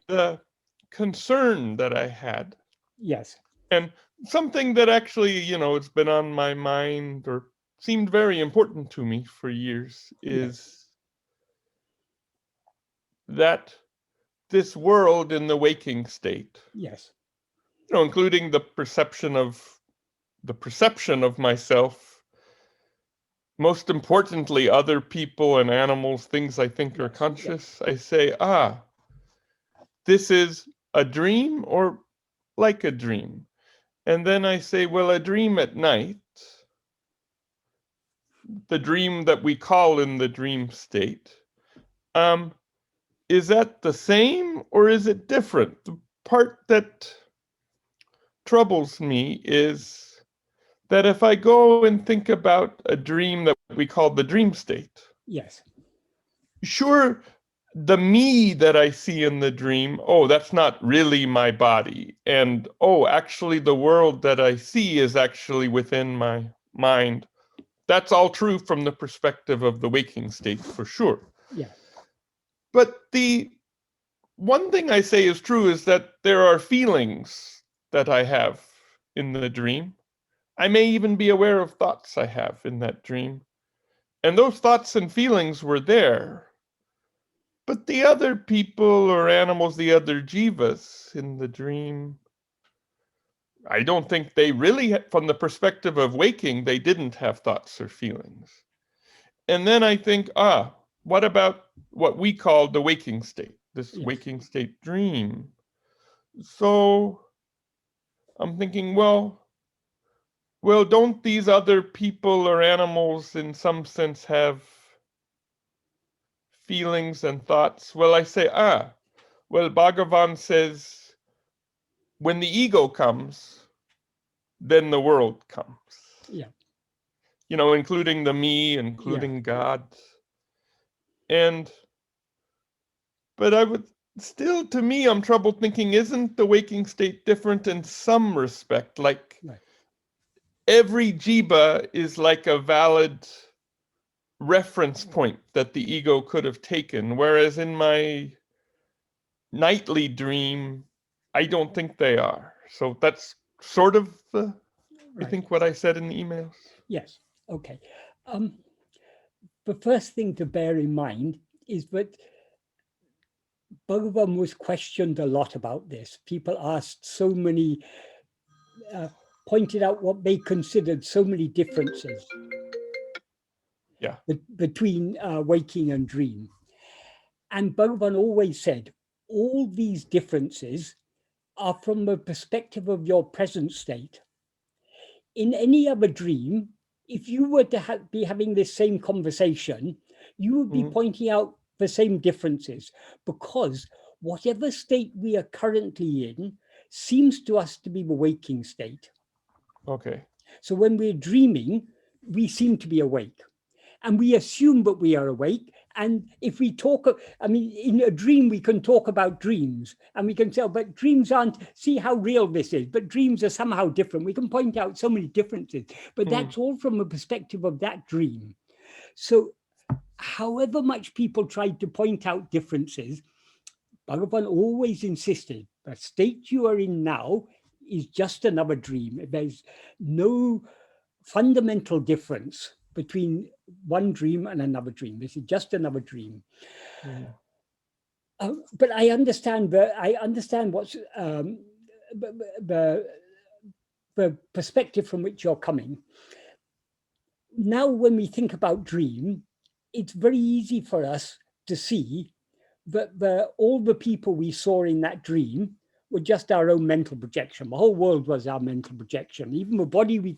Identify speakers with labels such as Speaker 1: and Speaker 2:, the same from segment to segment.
Speaker 1: the concern that I had,
Speaker 2: Yes.
Speaker 1: and something that actually, it's been on my mind or seemed very important to me for years, is that this world in the waking state,
Speaker 2: Yes.
Speaker 1: including the perception of myself, most importantly, other people and animals, things I think are conscious, I say, this is a dream or like a dream. And then I say, well, a dream at night, the dream that we call in the dream state, is that the same or is it different? The part that troubles me is that if I go and think about a dream that we call the dream state,
Speaker 2: yes,
Speaker 1: sure, the me that I see in the dream, that's not really my body. And, actually the world that I see is actually within my mind. That's all true from the perspective of the waking state, for sure.
Speaker 2: Yeah.
Speaker 1: But the one thing I say is true is that there are feelings that I have in the dream. I may even be aware of thoughts I have in that dream. And those thoughts and feelings were there. But the other people or animals, the other jivas in the dream, I don't think they really, from the perspective of waking, they didn't have thoughts or feelings. And then I think, what about what we call the waking state, this waking state dream? So I'm thinking, well, don't these other people or animals in some sense have feelings and thoughts? Well, I say, Bhagavan says, when the ego comes, then the world comes.
Speaker 2: Yeah.
Speaker 1: Including the me, including God. But I would still, to me, I'm troubled thinking, isn't the waking state different in some respect? Like every jiva is like a valid reference point that the ego could have taken, whereas in my nightly dream, I don't think they are. So that's sort of, I think, what I said in the emails.
Speaker 2: Yes. Okay. The first thing to bear in mind is that Bhagavan was questioned a lot about this. People asked so many, pointed out what they considered so many differences between waking and dream. And Bhagavan always said, all these differences are from the perspective of your present state. In any other dream, if you were to be having this same conversation, you would be pointing out the same differences, because whatever state we are currently in seems to us to be the waking state.
Speaker 1: Okay.
Speaker 2: So when we're dreaming, we seem to be awake. And we assume that we are awake. And if we talk, in a dream, we can talk about dreams and we can say, but dreams aren't, see how real this is, but dreams are somehow different. We can point out so many differences, but that's all from the perspective of that dream. So however much people tried to point out differences, Bhagavan always insisted the state you are in now is just another dream. There's no fundamental difference between one dream and another dream. This is just another dream. But I understand what's the perspective from which you're coming. Now, when we think about dream, it's very easy for us to see that all the people we saw in that dream were just our own mental projection. The whole world was our mental projection. Even the body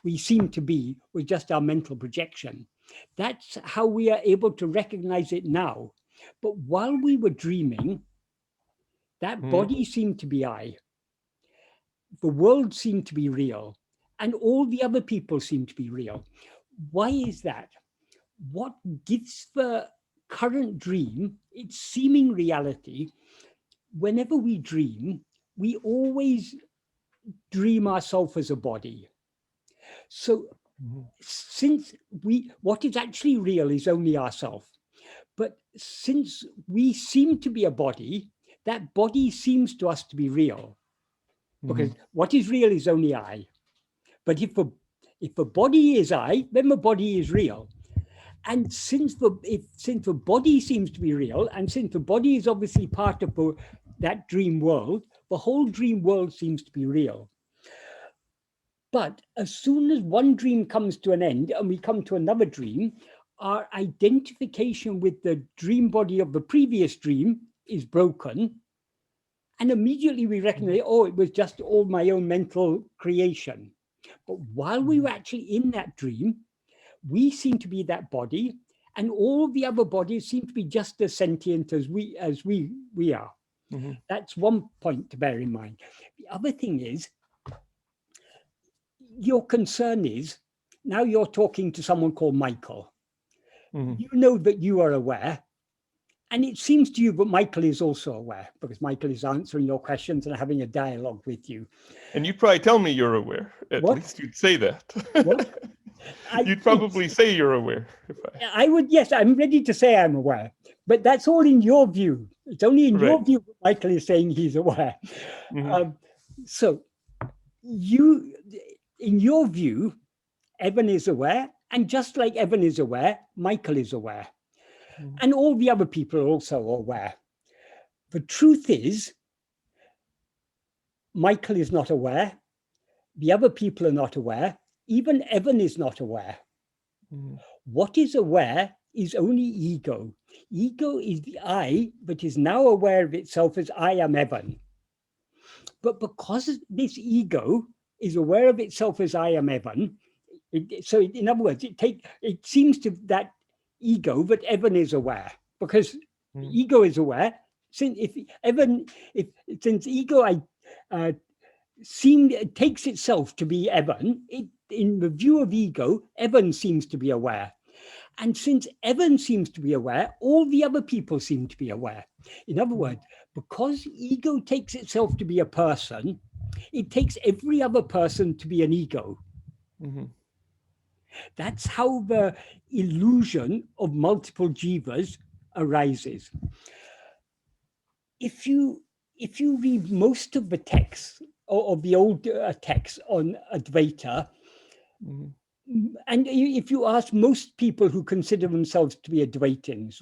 Speaker 2: we seem to be was just our mental projection. That's how we are able to recognize it now. But while we were dreaming, that body seemed to be I. The world seemed to be real. And all the other people seemed to be real. Why is that? What gives the current dream its seeming reality? Whenever we dream, we always dream ourselves as a body. So since what is actually real is only ourselves. But since we seem to be a body, that body seems to us to be real, because what is real is only I. But if the body is I, then the body is real. And since the body seems to be real, and since the body is obviously part of that dream world, the whole dream world seems to be real. But as soon as one dream comes to an end and we come to another dream, our identification with the dream body of the previous dream is broken. And immediately we recognize, oh, it was just all my own mental creation. But while we were actually in that dream, we seem to be that body, and all the other bodies seem to be just as sentient as we are. That's one point to bear in mind. The other thing is, your concern is, now you're talking to someone called Michael. You know that you are aware, and it seems to you that Michael is also aware, because Michael is answering your questions and having a dialogue with you.
Speaker 1: And you'd probably tell me you're aware. At least you'd say that. You'd probably say you're aware.
Speaker 2: I would, yes, I'm ready to say I'm aware. But that's all in your view. It's only in your view that Michael is saying he's aware. So in your view, Evan is aware, and just like Evan is aware, Michael is aware. And all the other people are also aware. The truth is, Michael is not aware. The other people are not aware. Even Evan is not aware. What is aware is only ego. Ego is the I that is now aware of itself as I am Evan. But because this ego is aware of itself as I am Evan, so in other words, it seems to that ego that Evan is aware, because ego is aware. Since ego takes itself to be Evan, in the view of ego, Evan seems to be aware. And since Evan seems to be aware, all the other people seem to be aware. In other words, because ego takes itself to be a person, it takes every other person to be an ego. That's how the illusion of multiple jivas arises. If you read most of the texts, or the old texts on Advaita, and if you ask most people who consider themselves to be Advaitins,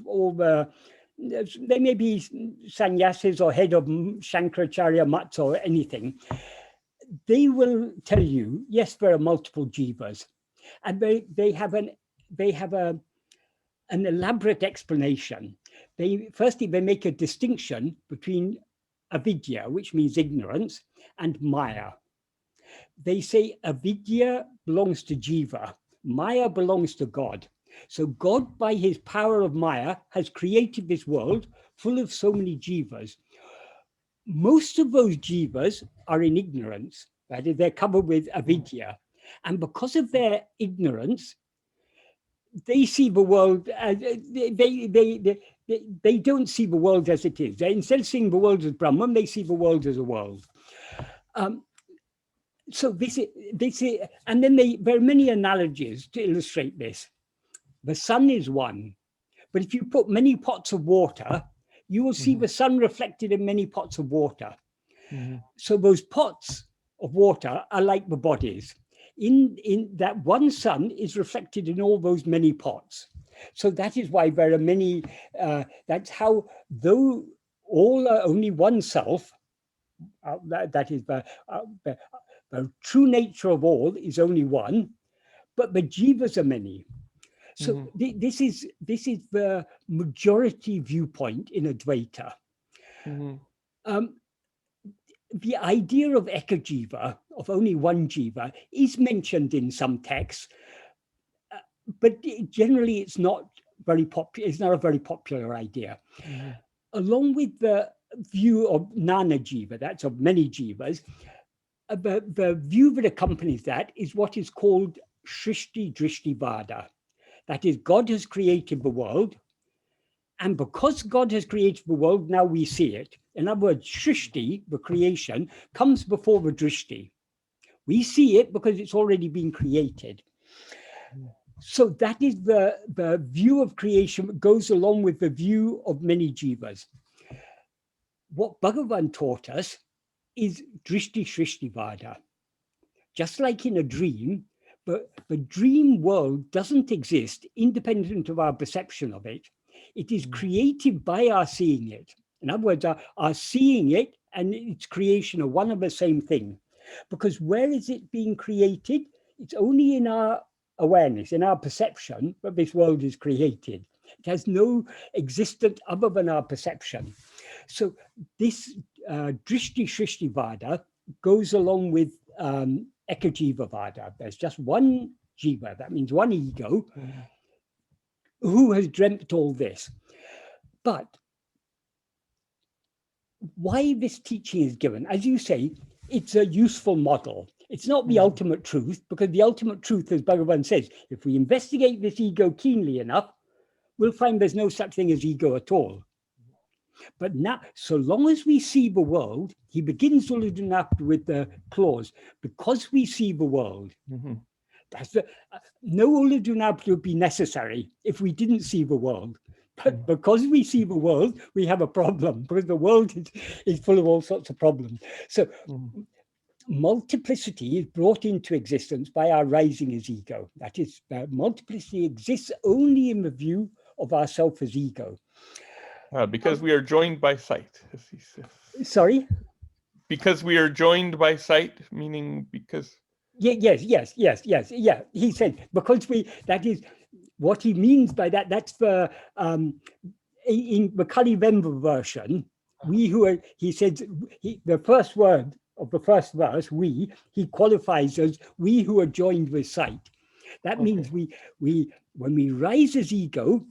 Speaker 2: they may be sannyasis or head of Shankaracharya mats or anything, they will tell you, yes, there are multiple jivas. And they have an elaborate explanation. Firstly, they make a distinction between avidya, which means ignorance, and maya. They say avidya belongs to jiva, maya belongs to God. So God, by his power of maya, has created this world full of so many jivas. Most of those jivas are in ignorance, that is, they're covered with avidya. And because of their ignorance, they see the world as they don't see the world as it is. They, instead of seeing the world as Brahman, they see the world as a world. So this is, and then there are many analogies to illustrate this. The sun is one, but if you put many pots of water, you will see the sun reflected in many pots of water. So those pots of water are like the bodies. In that one sun is reflected in all those many pots. So that is why there are many, that's how, though all are only one self, that is the true nature of all is only one, but the jivas are many. So this is the majority viewpoint in Advaita. The idea of ekajiva, of only one jiva, is mentioned in some texts, but generally it's not very popular. It's not a very popular idea. Along with the view of nana jiva, that's of many jivas, the view that accompanies that is what is called Shrishti Drishti Vada. That is, God has created the world, and because God has created the world, now we see it. In other words, Shrishti, the creation, comes before the Drishti. We see it because it's already been created. So that is the view of creation that goes along with the view of many jivas. what Bhagavan taught us is Drishti Shrishti Vada. Just like in a dream, but the dream world doesn't exist independent of our perception of it. It is created by our seeing it. In other words, our seeing it and its creation are one and the same thing. Because where is it being created? It's only in our awareness, in our perception, that this world is created. It has no existence other than our perception. So this Drishti Shrishti Vada goes along with Ekajiva Vada. There's just one jiva, that means one ego, who has dreamt all this. But why this teaching is given, as you say, it's a useful model. It's not the ultimate truth, because the ultimate truth, as Bhagavan says, if we investigate this ego keenly enough, we'll find there's no such thing as ego at all. But now, so long as we see the world, he begins Uḷḷadu Nāṛpadu with the clause, because we see the world. That's no Uḷḷadu Nāṛpadu would be necessary if we didn't see the world. But because we see the world, we have a problem, because the world is full of all sorts of problems. So multiplicity is brought into existence by our rising as ego. That is, multiplicity exists only in the view of ourself as ego.
Speaker 1: Because we are joined by sight, as he says.
Speaker 2: Sorry?
Speaker 1: Because we are joined by sight, meaning because...
Speaker 2: Yes. Yeah, he said, because that is what he means by that. That's the, in the Kaliveṇbā version, he said, the first word of the first verse, he qualifies as we who are joined with sight. That means when we rise as ego,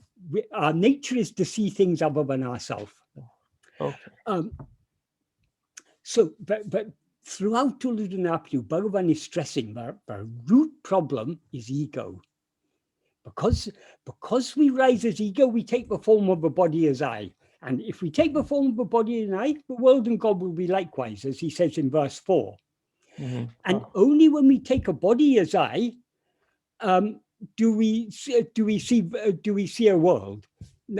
Speaker 2: our nature is to see things other than ourselves. So, but throughout Uḷḷadu Nāṛpadu, Bhagavan is stressing that the root problem is ego. Because we rise as ego, we take the form of the body as I. And if we take the form of the body as I, the world and God will be likewise, as he says in verse 4. And only when we take a body as I, do we see a world.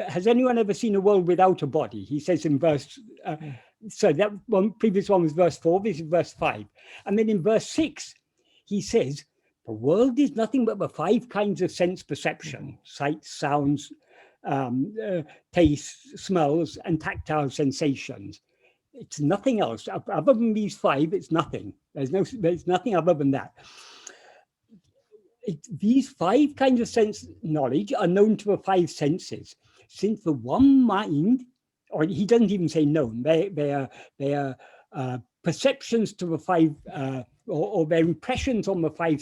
Speaker 2: Has anyone ever seen a world without a body? He says in verse, so that one, previous one was verse 4, this is verse 5. And then in verse 6, he says, the world is nothing but the 5 kinds of sense perception, sight, sounds, taste, smells, and tactile sensations. It's nothing else. Other than these 5, it's nothing. There's nothing other than that. These 5 kinds of sense knowledge are known to the 5 senses. Since the one mind, or he doesn't even say known, they are perceptions to the 5, or their impressions on the 5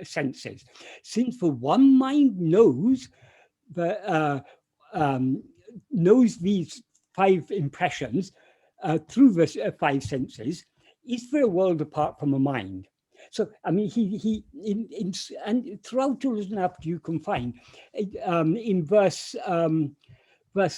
Speaker 2: senses. Since the one mind knows these 5 impressions through the 5 senses, is there a world apart from a mind? So, I mean, and throughout Uḻḷadu Nāṛpadu, you can find in verse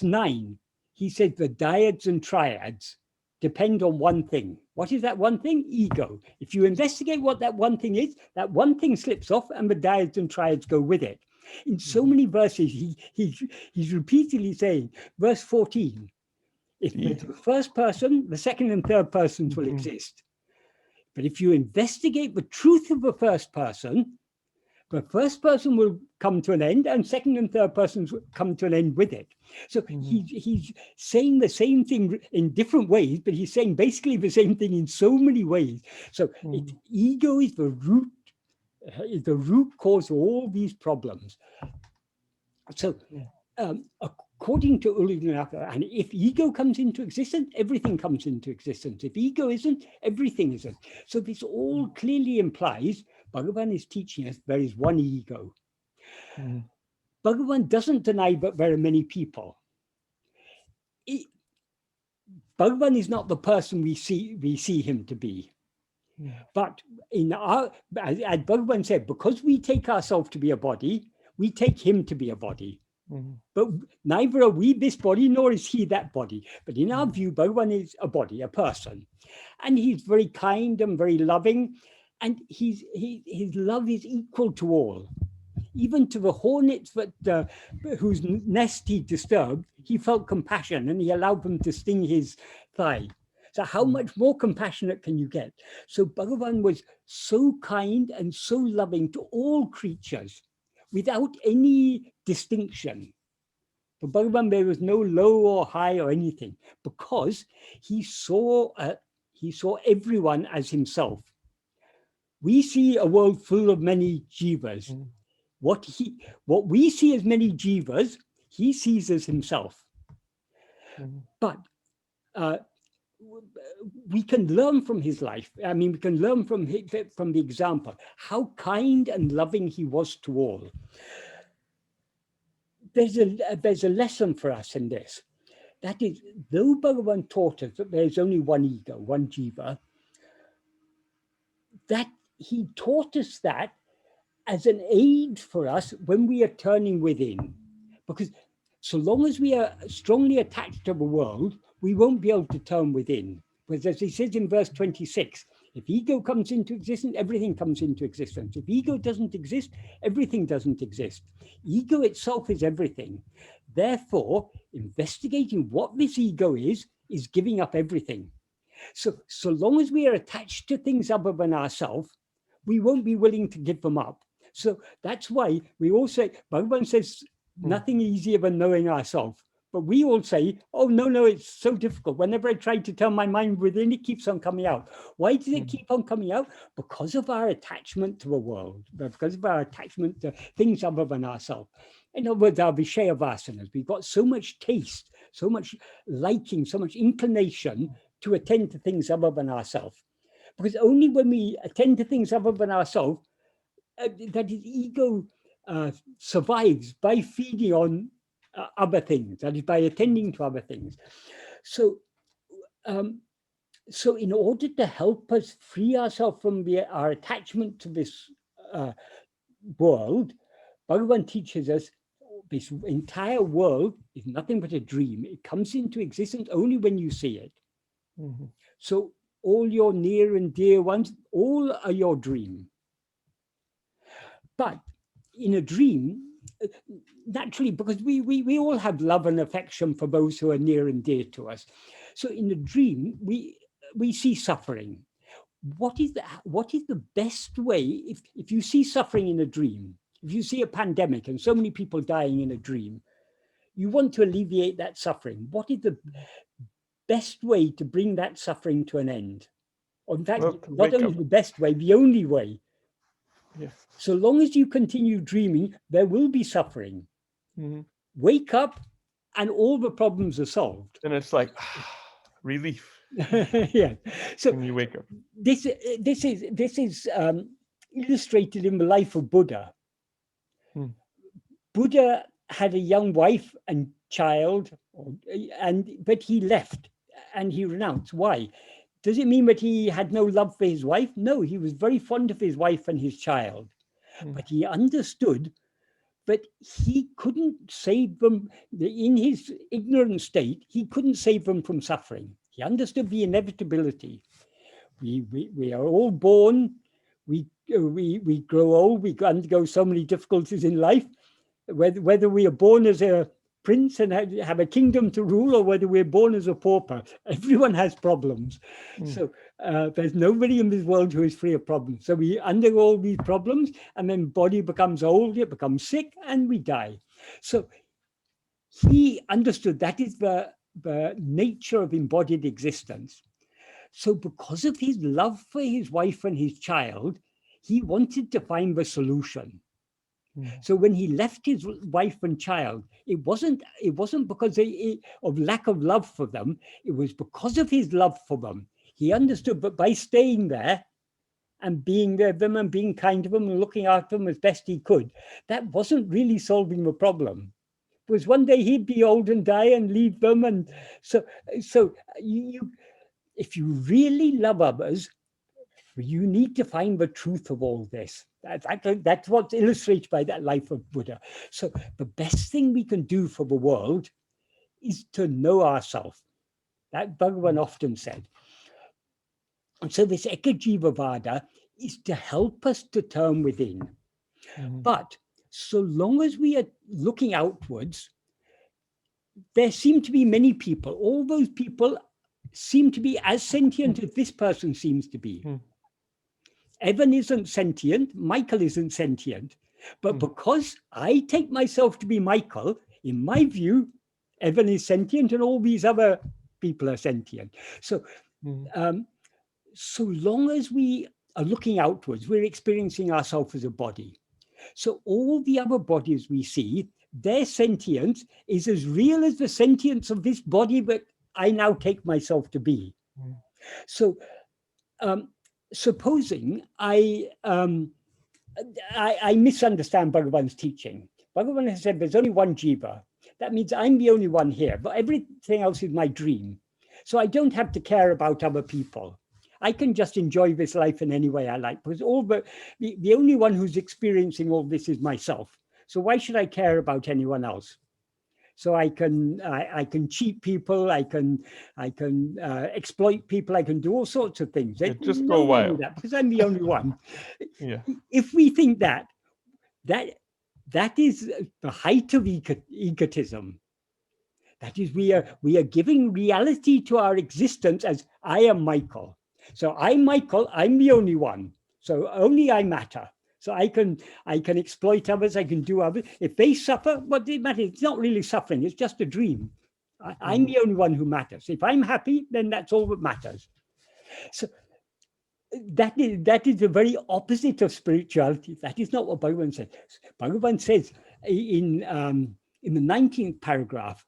Speaker 2: 9, he said the dyads and triads depend on one thing. What is that one thing? Ego. If you investigate what that one thing is, that one thing slips off and the dyads and triads go with it. In so many verses, he's repeatedly saying, verse 14, if the first person, the second and third persons will exist. But if you investigate the truth of the first person will come to an end, and second and third persons will come to an end with it. So he's saying the same thing in different ways, but he's saying basically the same thing in so many ways. So ego is the root cause of all these problems. So according to Uḻḷadu Nāṛpadu, and if ego comes into existence, everything comes into existence. If ego isn't, everything isn't. So this all clearly implies Bhagavan is teaching us there is one ego. Bhagavan doesn't deny that there are many people. Bhagavan is not the person we see him to be. But as Bhagavan said, because we take ourselves to be a body, we take him to be a body. But neither are we this body, nor is he that body. But in our view, Bhagavan is a body, a person. And he's very kind and very loving. And his love is equal to all. Even to the hornets whose nest he disturbed, he felt compassion and he allowed them to sting his thigh. So how much more compassionate can you get? So Bhagavan was so kind and so loving to all creatures without any distinction. For Bhagavan, there was no low or high or anything, because he saw everyone as himself. We see a world full of many jivas. What we see as many jivas, he sees as himself. But we can learn from his life. I mean, we can learn from the example, how kind and loving he was to all. There's a lesson for us in this. That is, though Bhagavan taught us that there's only one ego, one jiva, that he taught us that as an aid for us when we are turning within. Because so long as we are strongly attached to the world, we won't be able to turn within. Because as he says in verse 26, if ego comes into existence, everything comes into existence. If ego doesn't exist, everything doesn't exist. Ego itself is everything. Therefore, investigating what this ego is giving up everything. So long as we are attached to things other than ourselves, we won't be willing to give them up. So that's why we all say, Bhagavan says, nothing easier than knowing ourselves. But we all say, oh, no, it's so difficult. Whenever I try to turn my mind within, it keeps on coming out. Why does it keep on coming out? Because of our attachment to the world, because of our attachment to things other than ourselves. In other words, our Vishaya vasanas. We've got so much taste, so much liking, so much inclination to attend to things other than ourselves. Because only when we attend to things other than ourselves, that is, ego survives by feeding on other things, that is, by attending to other things. So in order to help us free ourselves from our attachment to this world, Bhagavan teaches us this entire world is nothing but a dream. It comes into existence only when you see it. So all your near and dear ones, all are your dream. But in a dream, naturally, because we all have love and affection for those who are near and dear to us. So in a dream, we see suffering. What is the best way, if you see suffering in a dream, if you see a pandemic and so many people dying in a dream, you want to alleviate that suffering. What is the best way to bring that suffering to an end? Or in fact, not only the best way, the only way.
Speaker 1: Yes.
Speaker 2: So long as you continue dreaming, there will be suffering. Wake up and all the problems are solved.
Speaker 1: And it's like relief.
Speaker 2: Yeah. So
Speaker 1: when you wake up.
Speaker 2: This is illustrated in the life of Buddha. Buddha had a young wife and child, but he left and he renounced. Why? Does it mean that he had no love for his wife? No, he was very fond of his wife and his child. But he understood that he couldn't save them in his ignorant state. He couldn't save them from suffering. He understood the inevitability. We are all born. We grow old. We undergo so many difficulties in life. Whether we are born as a prince and have a kingdom to rule, or whether we're born as a pauper, everyone has problems. So there's nobody in this world who is free of problems. So we undergo all these problems, and then body becomes old, it becomes sick, and we die. So he understood that is the nature of embodied existence. So because of his love for his wife and his child, he wanted to find the solution. So when he left his wife and child, it wasn't because of lack of love for them. It was because of his love for them. He understood that by staying there and being there with them and being kind to them and looking after them as best he could, that wasn't really solving the problem. Because one day he'd be old and die and leave them. And so you, if you really love others, you need to find the truth of all this. That's what's illustrated by that life of Buddha. So the best thing we can do for the world is to know ourselves. That Bhagavan often said. And so this Ekajivavada is to help us to turn within. But so long as we are looking outwards, there seem to be many people. All those people seem to be as sentient as this person seems to be. Evan isn't sentient, Michael isn't sentient. But because I take myself to be Michael, in my view, Evan is sentient and all these other people are sentient. So, so long as we are looking outwards, we're experiencing ourselves as a body. So all the other bodies we see, their sentience is as real as the sentience of this body that I now take myself to be. So supposing I misunderstand Bhagavan's teaching. Bhagavan has said there's only one jiva. That means I'm the only one here, but everything else is my dream. So I don't have to care about other people. I can just enjoy this life in any way I like, because the only one who's experiencing all this is myself. So why should I care about anyone else? So I can cheat people, I can exploit people, I can do all sorts of things.
Speaker 1: Just go wild.
Speaker 2: That, because I'm the only one.
Speaker 1: Yeah.
Speaker 2: If we think that is the height of egotism. That is, we are giving reality to our existence as I am Michael. So I'm Michael, I'm the only one. So only I matter. So I can exploit others, I can do others. If they suffer, what does it matter? It's not really suffering, it's just a dream. I'm the only one who matters. If I'm happy, then that's all that matters. So that is the very opposite of spirituality. That is not what Bhagavan says. Bhagavan says in the 19th paragraph,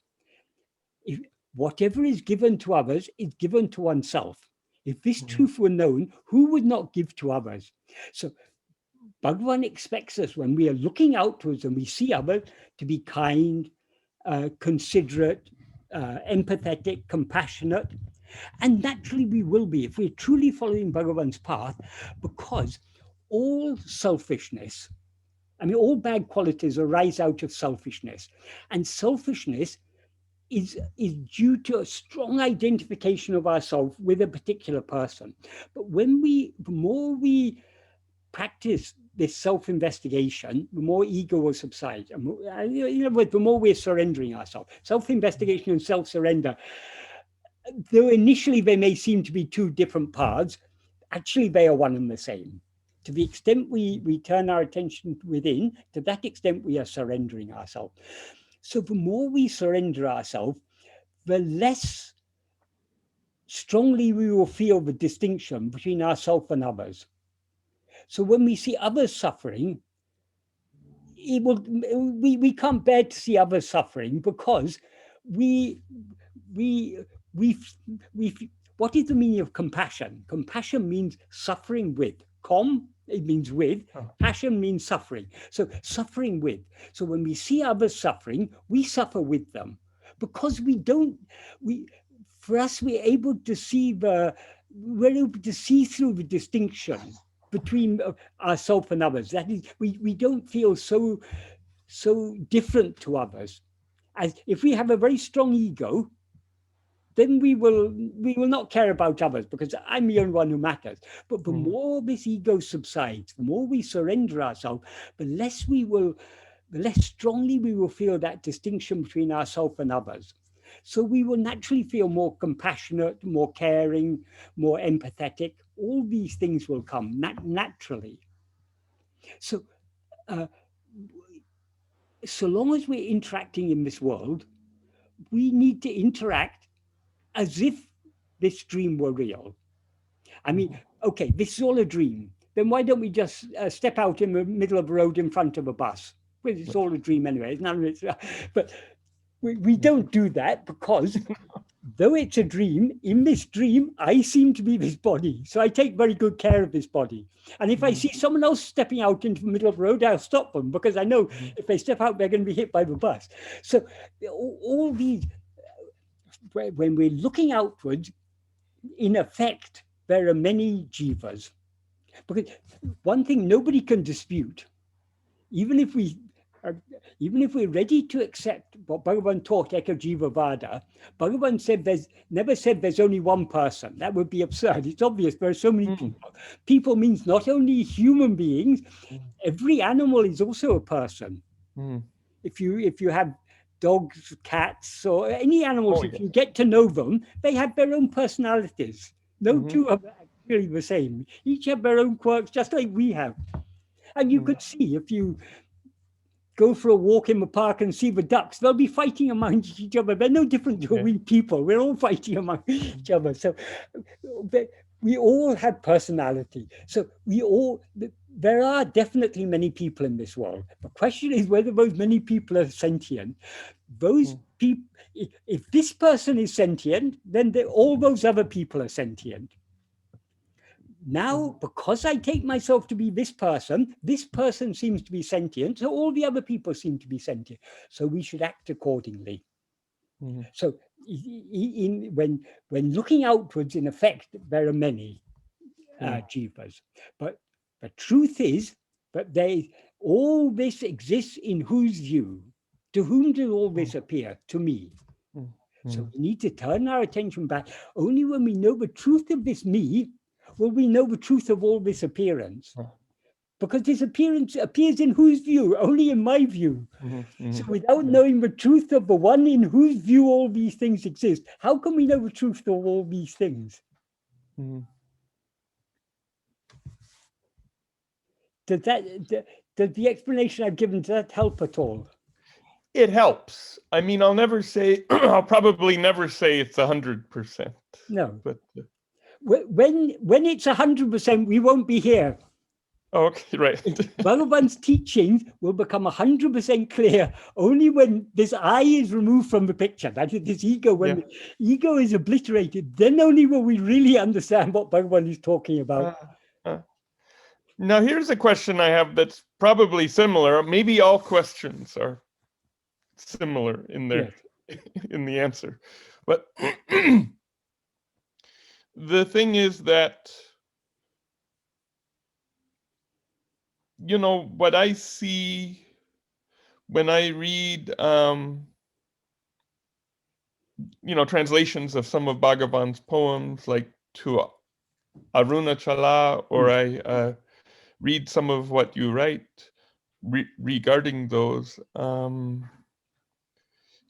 Speaker 2: if whatever is given to others is given to oneself. If this truth were known, who would not give to others? So Bhagavan expects us, when we are looking outwards and we see others, to be kind, considerate, empathetic, compassionate. And naturally we will be if we're truly following Bhagavan's path, because all selfishness, I mean, all bad qualities arise out of selfishness. And selfishness is due to a strong identification of ourselves with a particular person. But the more we practice this self-investigation, the more ego will subside. The more we're surrendering ourselves. Self-investigation and self-surrender, though initially they may seem to be two different paths, actually they are one and the same. To the extent we turn our attention within, to that extent we are surrendering ourselves. So the more we surrender ourselves, the less strongly we will feel the distinction between ourselves and others. So when we see others suffering, we can't bear to see others suffering, because what is the meaning of compassion? Compassion means suffering with. It means with. Passion means suffering. So suffering with. So when we see others suffering, we suffer with them, because for us, we're able to see through the distinction between ourselves and others. That is, we don't feel so different to others. As if we have a very strong ego, then we will not care about others, because I'm the only one who matters. But the more this ego subsides, the more we surrender ourselves, the less strongly we will feel that distinction between ourselves and others. So we will naturally feel more compassionate, more caring, more empathetic. All these things will come naturally. So, so long as we're interacting in this world, we need to interact as if this dream were real. I mean, okay, this is all a dream. Then why don't we just step out in the middle of the road in front of a bus? Well, it's all a dream anyway. But we don't do that, because though it's a dream, in this dream, I seem to be this body. So I take very good care of this body. And if I see someone else stepping out into the middle of the road, I'll stop them, because I know if they step out, they're going to be hit by the bus. So all these, when we're looking outwards, in effect, there are many jivas. Because one thing nobody can dispute, even if we're ready to accept what Bhagavan taught, Eka Jiva Vada, Bhagavan never said there's only one person. That would be absurd. It's obvious there are so many people. People means not only human beings, every animal is also a person. If you have dogs, cats, or any animals, if you get to know them, they have their own personalities. No two are actually the same. Each have their own quirks, just like we have. And you could see, if you go for a walk in the park and see the ducks, they'll be fighting among each other. They're no different to we people. We're all fighting among each other. So we all have personality. So there are definitely many people in this world. The question is whether those many people are sentient. Those people, if this person is sentient, then all those other people are sentient. Now, because I take myself to be this person seems to be sentient, so all the other people seem to be sentient. So we should act accordingly. So when looking outwards, in effect, there are many jivas. But the truth is that all this exists in whose view? To whom does all this appear? To me. So we need to turn our attention back. Only when we know the truth of this me, will we know the truth of all this appearance. Because this appearance appears in whose view? Only in my view. So without knowing the truth of the one in whose view all these things exist, how can we know the truth of all these things? Does the explanation I've given, does that help at all?
Speaker 1: It helps. I mean, I'll never say, I'll probably never say it's 100%.
Speaker 2: No.
Speaker 1: But
Speaker 2: when it's 100%, we won't be here.
Speaker 1: Okay, right.
Speaker 2: Bhagavan's teachings will become 100% clear only when this I is removed from the picture. That is this ego. When the ego is obliterated, then only will we really understand what Bhagavan is talking about.
Speaker 1: Now, here's a question I have that's probably similar. Maybe all questions are similar in their in the answer, but the thing is that, you know, what I see when I read you know, translations of some of Bhagavan's poems, like to Aruṇachala, or I read some of what you write regarding those,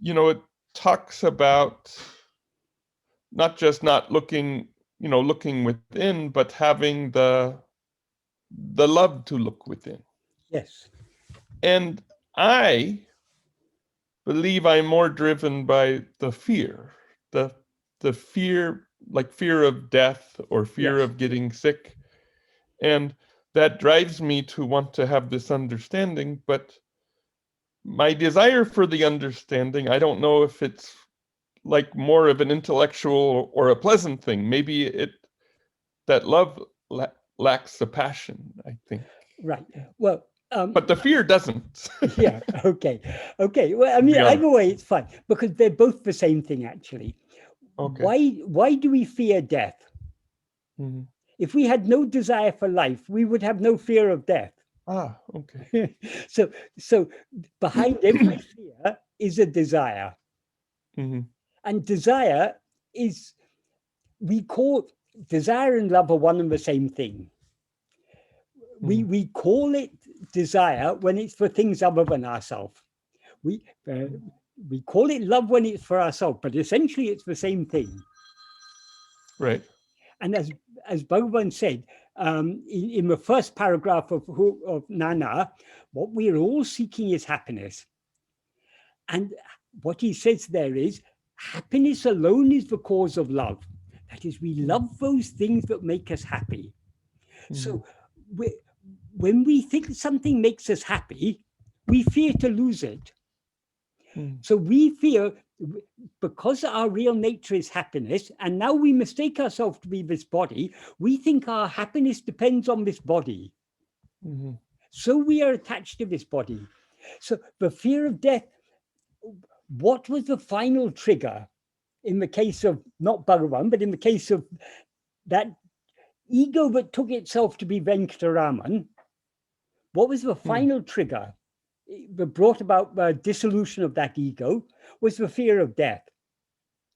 Speaker 1: you know, it talks about not just not looking, you know, looking within, but having the love to look within.
Speaker 2: Yes.
Speaker 1: And I believe I'm more driven by the fear, the fear, like fear of death or fear of getting sick. And that drives me to want to have this understanding, but my desire for the understanding, I don't know if it's like more of an intellectual or a pleasant thing. Maybe that love lacks the passion, I think.
Speaker 2: Right. Well,
Speaker 1: but the fear doesn't.
Speaker 2: Yeah. Okay. Well, I mean, either way, it's fine, because they're both the same thing, actually. Okay. Why do we fear death? If we had no desire for life, we would have no fear of death.
Speaker 1: Ah, okay.
Speaker 2: So behind every fear is a desire. And desire is, we call desire and love are one and the same thing. We call it desire when it's for things other than ourselves. We call it love when it's for ourselves, but essentially it's the same thing.
Speaker 1: Right.
Speaker 2: And as Bhagavan said, in the first paragraph of Nāṉ Ār, what we're all seeking is happiness. And what he says there is, happiness alone is the cause of love. That is, we love those things that make us happy. So when we think something makes us happy, we fear to lose it. So we fear, because our real nature is happiness, and now we mistake ourselves to be this body, we think our happiness depends on this body. So we are attached to this body. So the fear of death, what was the final trigger in the case of, not Bhagavan, but in the case of that ego that took itself to be Venkataraman? What was the final trigger that brought about the dissolution of that ego? Was the fear of death.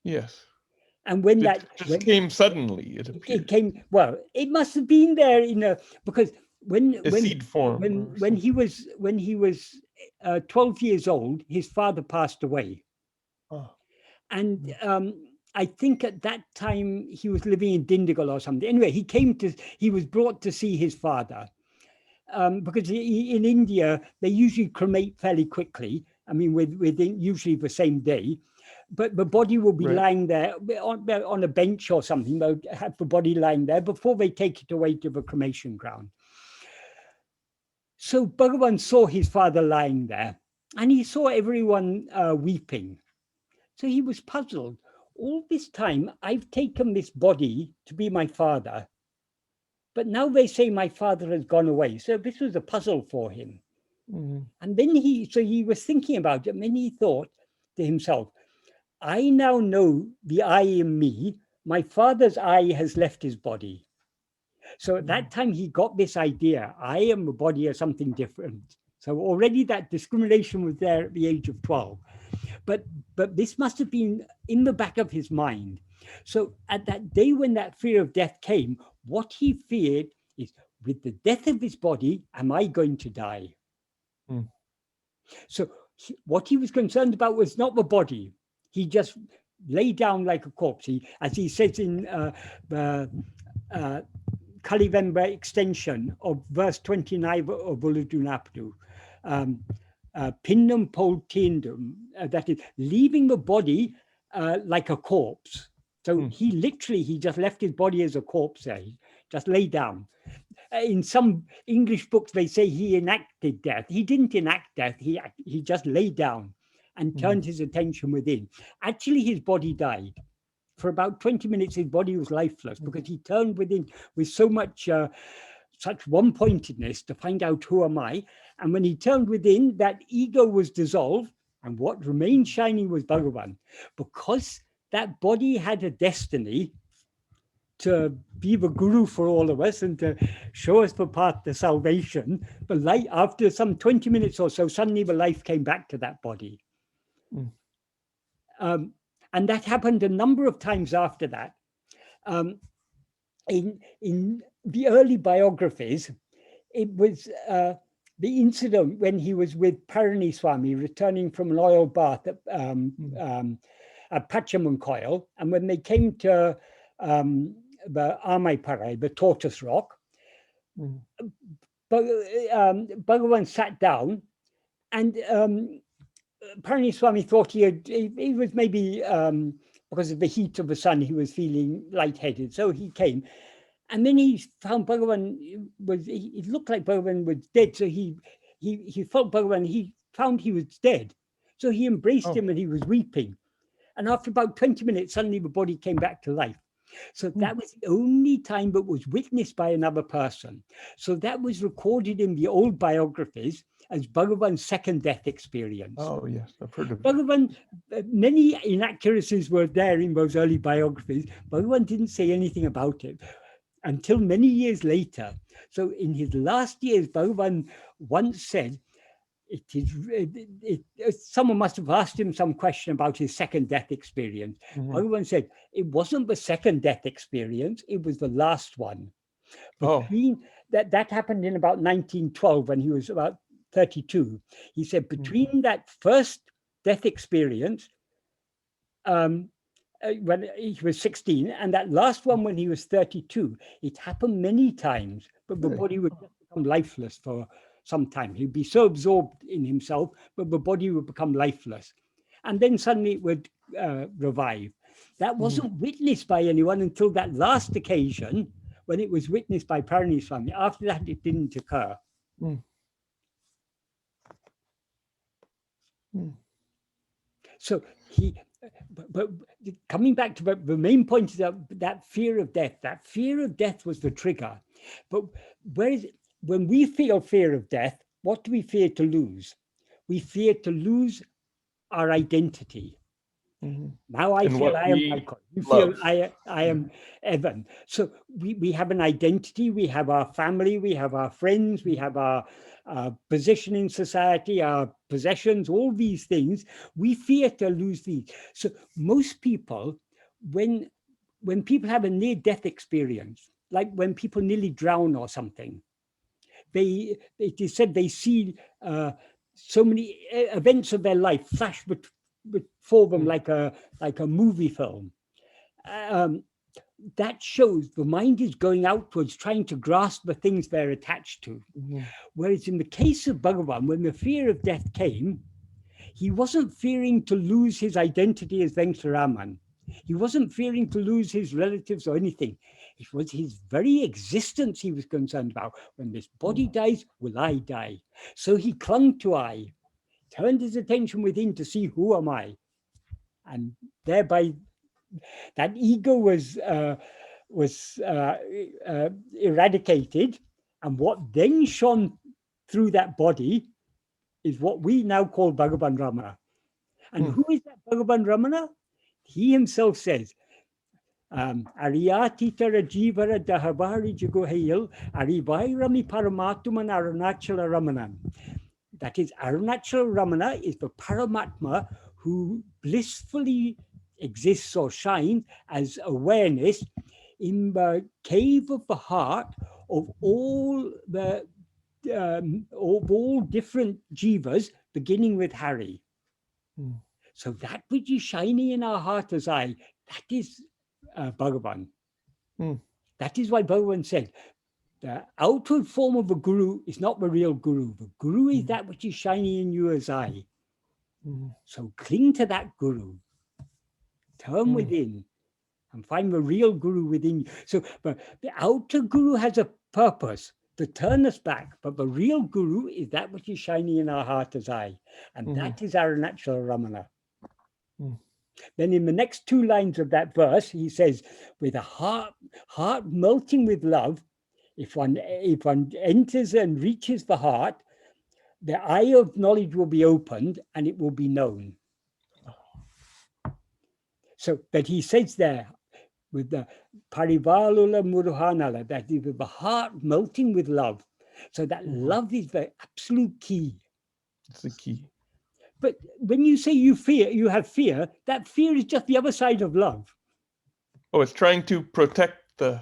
Speaker 2: Yes. And when
Speaker 1: it just came suddenly, it
Speaker 2: came, well, it must have been there because when
Speaker 1: seed form.
Speaker 2: When he was 12 years old, his father passed away.
Speaker 1: Oh.
Speaker 2: And I think at that time he was living in Dindigul or something. Anyway, he was brought to see his father. Because in India, they usually cremate fairly quickly. I mean, within usually the same day. But the body will be lying there on a bench or something. They'll have the body lying there before they take it away to the cremation ground. So Bhagavan saw his father lying there, and he saw everyone weeping. So he was puzzled. All this time, I've taken this body to be my father, but now they say my father has gone away. So this was a puzzle for him. Mm-hmm. And then he was thinking about it, and then he thought to himself, I now know the I in me. My father's I has left his body. So at that time, he got this idea, I am a body or something different. So already that discrimination was there at the age of 12. But this must have been in the back of his mind. So at that day when that fear of death came, what he feared is, with the death of his body, am I going to die? Mm. So what he was concerned about was not the body. He just lay down like a corpse. As he says in the Kaliveṇbā extension of verse 29 of Uḷḷadu Nāṛpadu, Pinnam pol tiendum, that is leaving the body like a corpse. So he just left his body as a corpse there. He just lay down. In some English books, they say he enacted death. He didn't enact death. He just lay down and turned his attention within. Actually, his body died. For about 20 minutes, his body was lifeless because he turned within with so much, such one-pointedness to find out who am I. And when he turned within, that ego was dissolved, and what remained shining was Bhagavan. Because that body had a destiny to be the guru for all of us and to show us the path to salvation, but after some 20 minutes or so, suddenly the life came back to that body. And that happened a number of times after that. In the early biographies, it was the incident when he was with Swami returning from an oil bath at Pachamunkoil, and when they came to the Amaiparai, the tortoise rock, Bhagavan sat down, and Swami thought he was maybe because of the heat of the sun, he was feeling lightheaded. So he came, and then he found Bhagavan it looked like Bhagavan was dead. So he felt Bhagavan, he found he was dead. So he embraced him and he was weeping. And after about 20 minutes, suddenly the body came back to life. So that was the only time that was witnessed by another person. So that was recorded in the old biographies as Bhagavan's second death experience.
Speaker 1: Oh, yes, I've heard of
Speaker 2: Bhagavan. Many inaccuracies were there in those early biographies. Bhagavan didn't say anything about it until many years later. So in his last years, Bhagavan once said, someone must have asked him some question about his second death experience. Bhagavan said, it wasn't the second death experience, it was the last one. That happened in about 1912 when he was about 32. He said between that first death experience when he was 16 and that last one when he was 32, it happened many times, but the body would become lifeless for some time. He'd be so absorbed in himself, but the body would become lifeless. And then suddenly it would revive. That wasn't witnessed by anyone until that last occasion when it was witnessed by Swami. After that, it didn't occur. So but coming back to the main point is that fear of death was the trigger. But when we feel fear of death, what do we fear to lose? We fear to lose our identity. Now I feel I am Michael. You feel I am Evan. So we have an identity, we have our family, we have our friends, we have our position in society, our possessions, all these things. We fear to lose these. So most people, when people have a near-death experience, like when people nearly drown or something, it is said they see so many events of their life flash before them like a movie film. That shows the mind is going outwards, trying to grasp the things they're attached to. Whereas in the case of Bhagavan, when the fear of death came, he wasn't fearing to lose his identity as Venkataraman. He wasn't fearing to lose his relatives or anything. It was his very existence he was concerned about. When this body dies, will I die? So he clung to I, turned his attention within to see who am I. And thereby that ego was eradicated. And what then shone through that body is what we now call Bhagavan Ramana. And who is that Bhagavan Ramana? He himself says, Ariyatitara Jivara Dahabari Jagohail, Arivairami Paramatuman Arunachala Ramanan. That is, Arunachala Ramana is the Paramatma who blissfully exists or shines as awareness in the cave of the heart of all different jivas, beginning with Hari. So that which is shining in our heart as I, that is Bhagavan. That is why Bhagavan said, the outward form of a guru is not the real guru. The guru is that which is shining in you as I. So cling to that guru. Turn within and find the real guru within you. So but the outer guru has a purpose to turn us back, but the real guru is that which is shining in our heart as I. And that is Arunachala Ramana. Then in the next two lines of that verse, he says, with a heart melting with love, if one enters and reaches the heart, the eye of knowledge will be opened and it will be known. So that he says there, with the parivalula muruhanala, that is the heart melting with love. So that love is the absolute key.
Speaker 1: It's the key.
Speaker 2: But when you say you have fear, that fear is just the other side of love.
Speaker 1: Oh, it's trying to protect the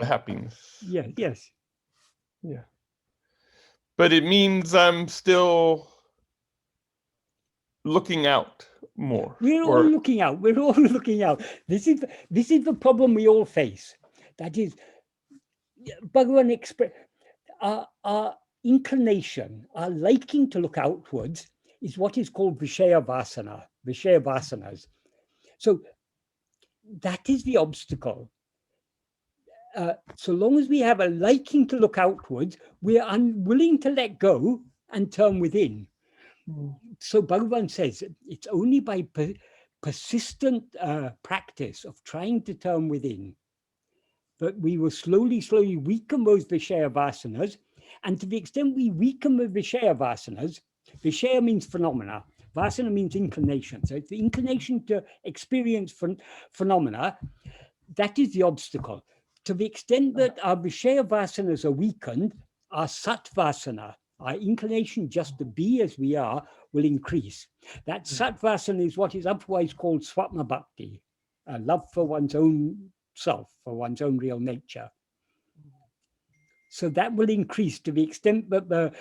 Speaker 1: happiness.
Speaker 2: Yeah, yes.
Speaker 1: Yeah. But it means I'm still looking out more.
Speaker 2: We're all looking out. We're all looking out. This is the problem we all face. That is, Bhagavan express our inclination, our liking to look outwards is what is called Vishaya Vasanas. So that is the obstacle. So long as we have a liking to look outwards, we are unwilling to let go and turn within. So Bhagavan says it's only by persistent practice of trying to turn within that we will slowly weaken those Vishaya Vasanas. And to the extent we weaken the Vishaya Vasanas, Vishaya means phenomena, Vasana means inclination. So it's the inclination to experience phenomena, that is the obstacle. To the extent that our Vishaya Vasanas are weakened, our Sat Vasana, our inclination just to be as we are, will increase. That Sat Vasana is what is otherwise called Swapna Bhakti, love for one's own self, for one's own real nature. So that will increase to the extent that the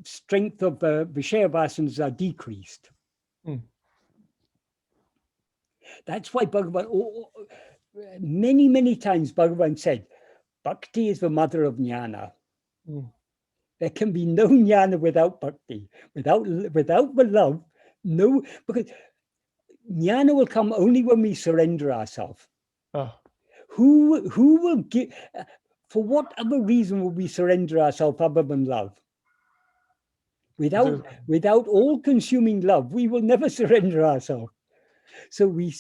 Speaker 2: strength of the Vishaya Vasanas are decreased. That's why Bhagavan, many times Bhagavan said, Bhakti is the mother of jnana. There can be no jnana without bhakti, without the love, no, because jnana will come only when we surrender ourselves. Who will give, for what other reason will we surrender ourselves other than love? Without all-consuming love, we will never surrender ourselves. So we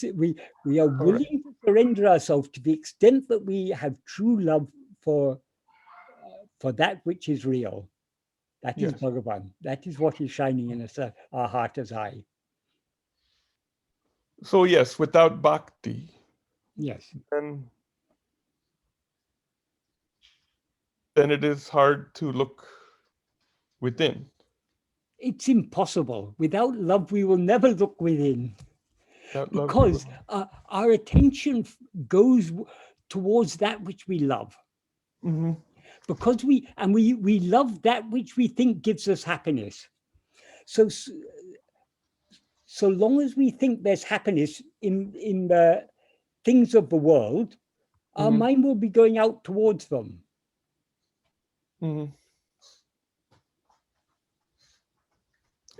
Speaker 2: are willing to surrender ourselves to the extent that we have true love for that which is real. That is Bhagavan. That is what is shining in us, our heart as I.
Speaker 1: So yes, without bhakti, then it is hard to look within. It's
Speaker 2: impossible. Without love, we will never look within. Because our attention goes towards that which we love. because we love that which we think gives us happiness. So long as we think there's happiness in the things of the world, our mind will be going out towards them.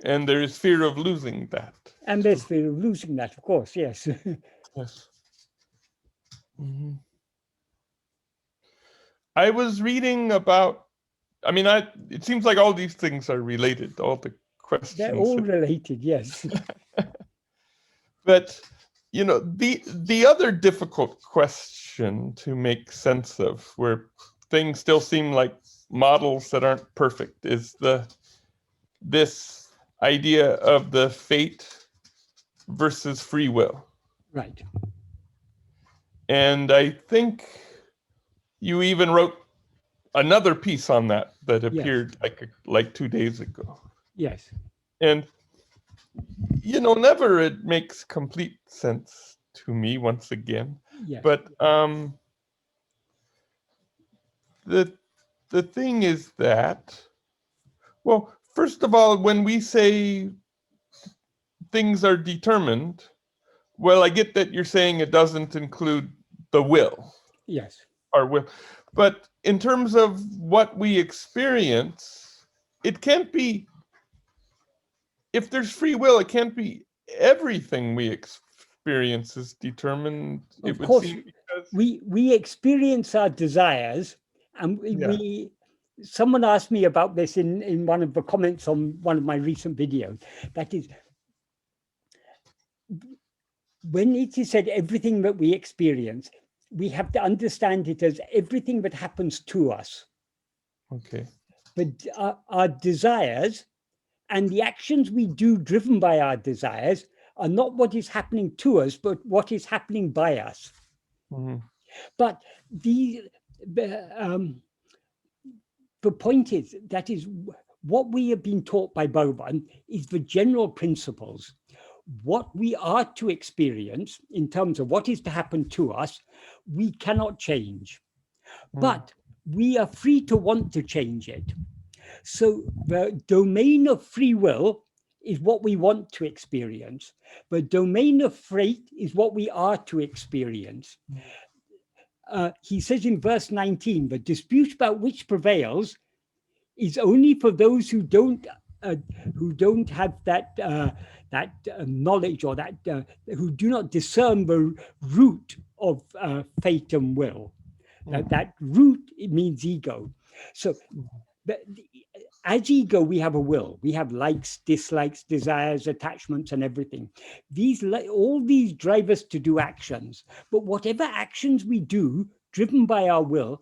Speaker 1: And there is fear of losing that.
Speaker 2: And there's fear of losing that, of course, yes.
Speaker 1: Yes. I was reading about, it seems like all these things are related, all the questions.
Speaker 2: They're all related, yes.
Speaker 1: But, the other difficult question to make sense of, where things still seem like models that aren't perfect, is this idea of the fate versus free will.
Speaker 2: Right.
Speaker 1: And I think you even wrote another piece on that appeared like 2 days ago.
Speaker 2: Yes.
Speaker 1: And never it makes complete sense to me once again.
Speaker 2: Yes.
Speaker 1: But the thing is that, well, first of all, when we say things are determined, well, I get that you're saying it doesn't include the will.
Speaker 2: Yes.
Speaker 1: Our will. But in terms of what we experience, it can't be, if there's free will, it can't be everything we experience is determined.
Speaker 2: Of course, we experience our desires, and someone asked me about this in one of the comments on one of my recent videos. That is, when it is said everything that we experience, we have to understand it as everything that happens to us.
Speaker 1: Okay.
Speaker 2: But our desires and the actions we do driven by our desires are not what is happening to us, but what is happening by us. But the point is, that is what we have been taught by Bhagavan is the general principles. What we are to experience in terms of what is to happen to us, we cannot change. But we are free to want to change it. So the domain of free will is what we want to experience. The domain of fate is what we are to experience. He says in verse 19, the dispute about which prevails is only for those who don't have that knowledge, or that who do not discern the root of fate and will. That root, it means ego. So as ego, we have a will. We have likes, dislikes, desires, attachments, and everything. All these drive us to do actions. But whatever actions we do, driven by our will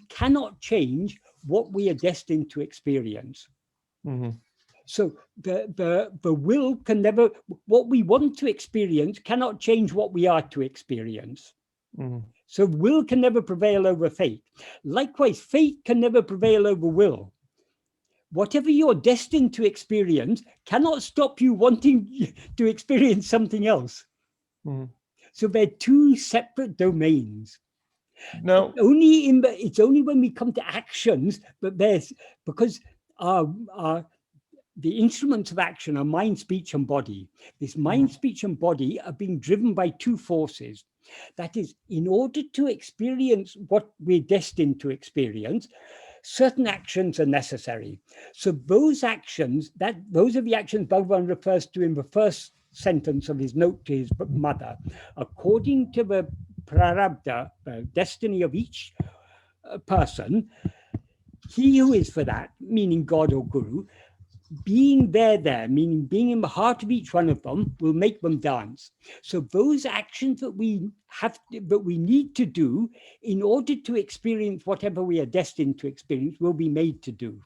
Speaker 2: cannot change what we are destined to experience. So the will can never, what we want to experience cannot change what we are to experience. So will can never prevail over fate. Likewise, fate can never prevail over will. Whatever you're destined to experience cannot stop you wanting to experience something else. So they're two separate domains.
Speaker 1: No.
Speaker 2: It's only when we come to actions, but because the instruments of action are mind, speech, and body. This mind, speech, and body are being driven by two forces. That is, in order to experience what we're destined to experience, certain actions are necessary. So those actions, those are the actions Bhagavan refers to in the first sentence of his note to his mother. According to the prarabdha, destiny of each person, he who is for that, meaning God or Guru, being there, meaning being in the heart of each one of them, will make them dance. So those actions that we need to do in order to experience whatever we are destined to experience will be made to do.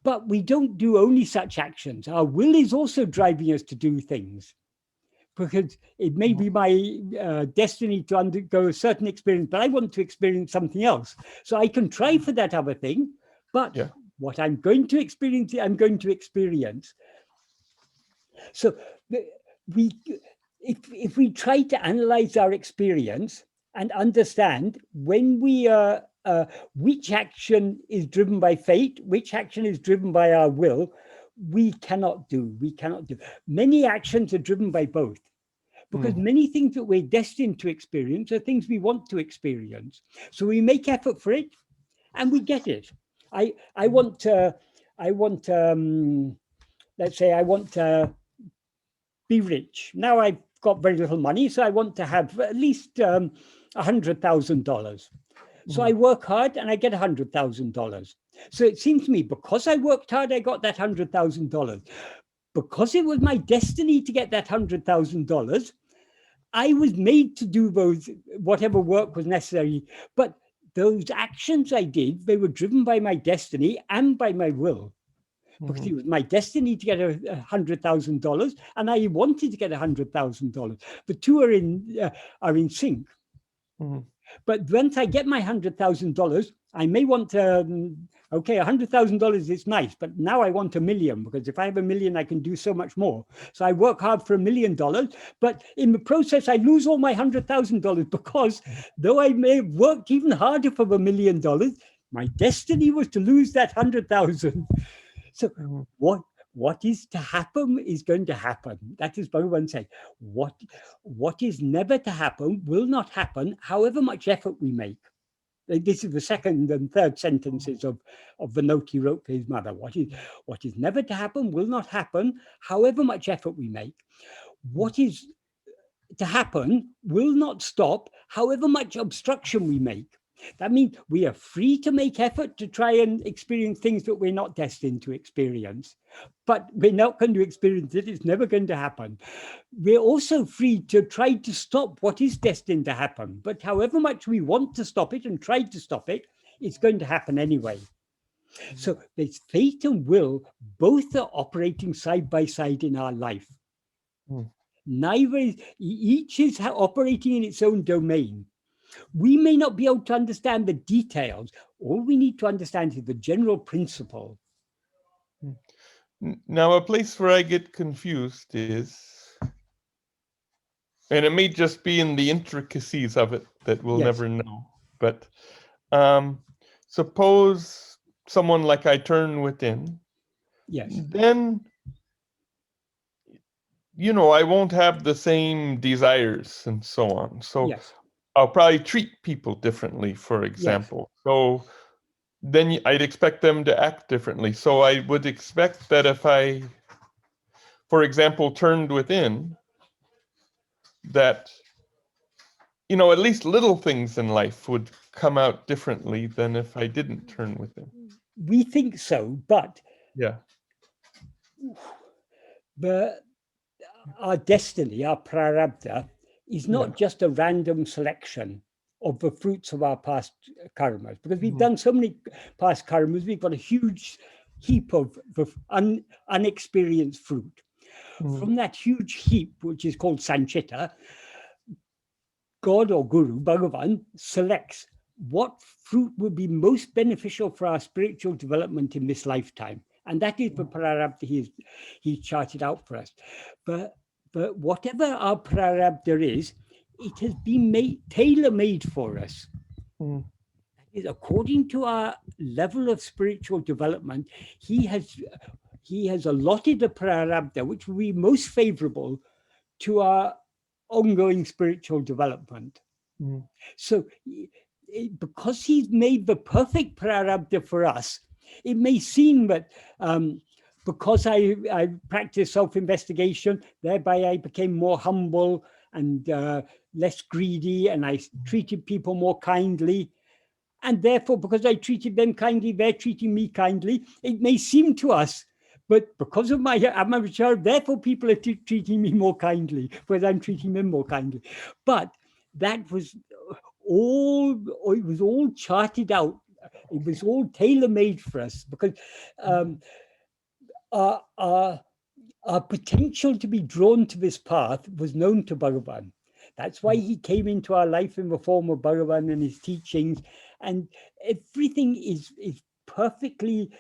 Speaker 2: But we don't do only such actions. Our will is also driving us to do things, because it may be my destiny to undergo a certain experience, but I want to experience something else. So I can try for that other thing, but what I'm going to experience, I'm going to experience. So if we try to analyze our experience and understand when we are which action is driven by fate, which action is driven by our will, we cannot do. Many actions are driven by both, because many things that we're destined to experience are things we want to experience. So we make effort for it and we get it. I want let's say I want to be rich. Now I've got very little money, so I want to have at least $100,000. So I work hard and I get $100,000. So it seems to me, because I worked hard, I got that $100,000. Because it was my destiny to get that $100,000, I was made to do whatever work was necessary. But those actions I did, they were driven by my destiny and by my will. Because it was my destiny to get $100,000, and I wanted to get $100,000. The two are in sync. But once I get my $100,000, I may want to, okay, $100,000 is nice, but now I want $1 million, because if I have $1 million, I can do so much more. So I work hard for $1 million, but in the process, I lose all my $100,000, because though I may have worked even harder for the $1 million, my destiny was to lose that 100,000. So what is to happen is going to happen. That is Bhagavan said. What is never to happen will not happen, however much effort we make. This is the second and third sentences of the note he wrote for his mother. What is never to happen will not happen, however much effort we make. What is to happen will not stop, however much obstruction we make. That means we are free to make effort to try and experience things that we're not destined to experience, but we're not going to experience it. It's never going to happen. We're also free to try to stop what is destined to happen, but however much we want to stop it and try to stop it, it's going to happen anyway. So there's fate and will, both are operating side by side in our life. Each is operating in its own domain. We may not be able to understand the details. All we need to understand is the general principle.
Speaker 1: Now, a place where I get confused is, and it may just be in the intricacies of it that we'll never know, but suppose someone like I turn within, then, I won't have the same desires and so on. So I'll probably treat people differently, for example. So then I'd expect them to act differently. So I would expect that if I, for example, turned within, that, at least little things in life would come out differently than if I didn't turn within.
Speaker 2: We think so, but our destiny, our prarabdha, is not just a random selection of the fruits of our past karmas, because we've done so many past karmas, we've got a huge heap of unexperienced fruit. From that huge heap, which is called sanchita, God or Guru, Bhagavan, selects what fruit would be most beneficial for our spiritual development in this lifetime. And that is the prarabdha he's charted out for us. But whatever our prarabdha is, it has been tailor-made for us. That is, according to our level of spiritual development, he has allotted a prarabdha which will be most favorable to our ongoing spiritual development. So because he's made the perfect prarabdha for us, it may seem that because I practiced self-investigation, thereby I became more humble and less greedy, and I treated people more kindly. And therefore, because I treated them kindly, they're treating me kindly. It may seem to us, but because of my Atma-vichara, therefore people are treating me more kindly, whereas I'm treating them more kindly. But that was it was all charted out. It was all tailor-made for us, because our potential to be drawn to this path was known to Bhagavan. That's why he came into our life in the form of Bhagavan and his teachings, and everything is perfectly.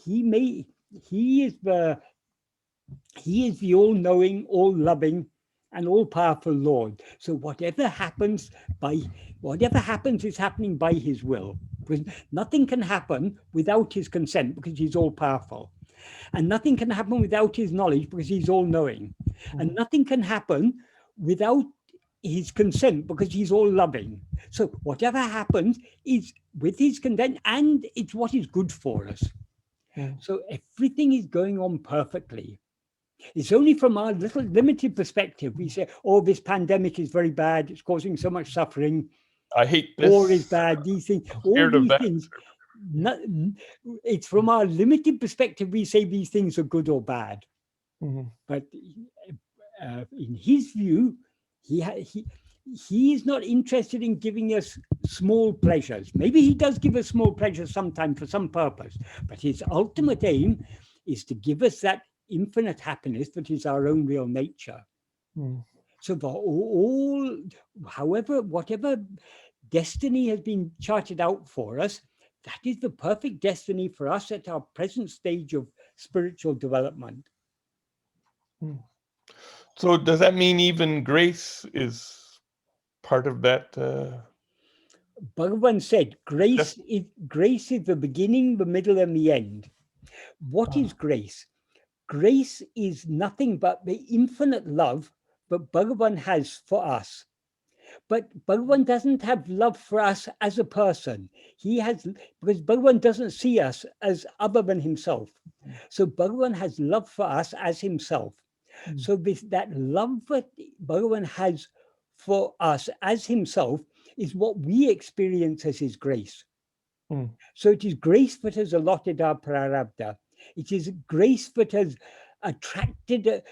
Speaker 2: He is the all-knowing, all-loving, and all-powerful Lord. So whatever happens is happening by his will. Because nothing can happen without his consent, because he's all-powerful. And nothing can happen without his knowledge, because he's all-knowing. And nothing can happen without his consent, because he's all-loving. So whatever happens is with his consent, and it's what is good for us. So everything is going on perfectly. It's only from our little limited perspective we say, oh, this pandemic is very bad, it's causing so much suffering.
Speaker 1: I hate this.
Speaker 2: War is bad, these things, all these things. It's from our limited perspective we say these things are good or bad. But in his view, he is not interested in giving us small pleasures. Maybe he does give us small pleasures sometime for some purpose, but his ultimate aim is to give us that infinite happiness that is our own real nature. So for whatever destiny has been charted out for us, that is the perfect destiny for us at our present stage of spiritual development.
Speaker 1: So does that mean even grace is part of that?
Speaker 2: Bhagavan said, grace is the beginning, the middle, and the end. What is grace? Grace is nothing but the infinite love that Bhagavan has for us. But Bhagavan doesn't have love for us as a person. Because Bhagavan doesn't see us as other than himself. So Bhagavan has love for us as himself. So that love that Bhagavan has for us as himself is what we experience as his grace. So it is grace that has allotted our prarabdha. It is grace that has attracted,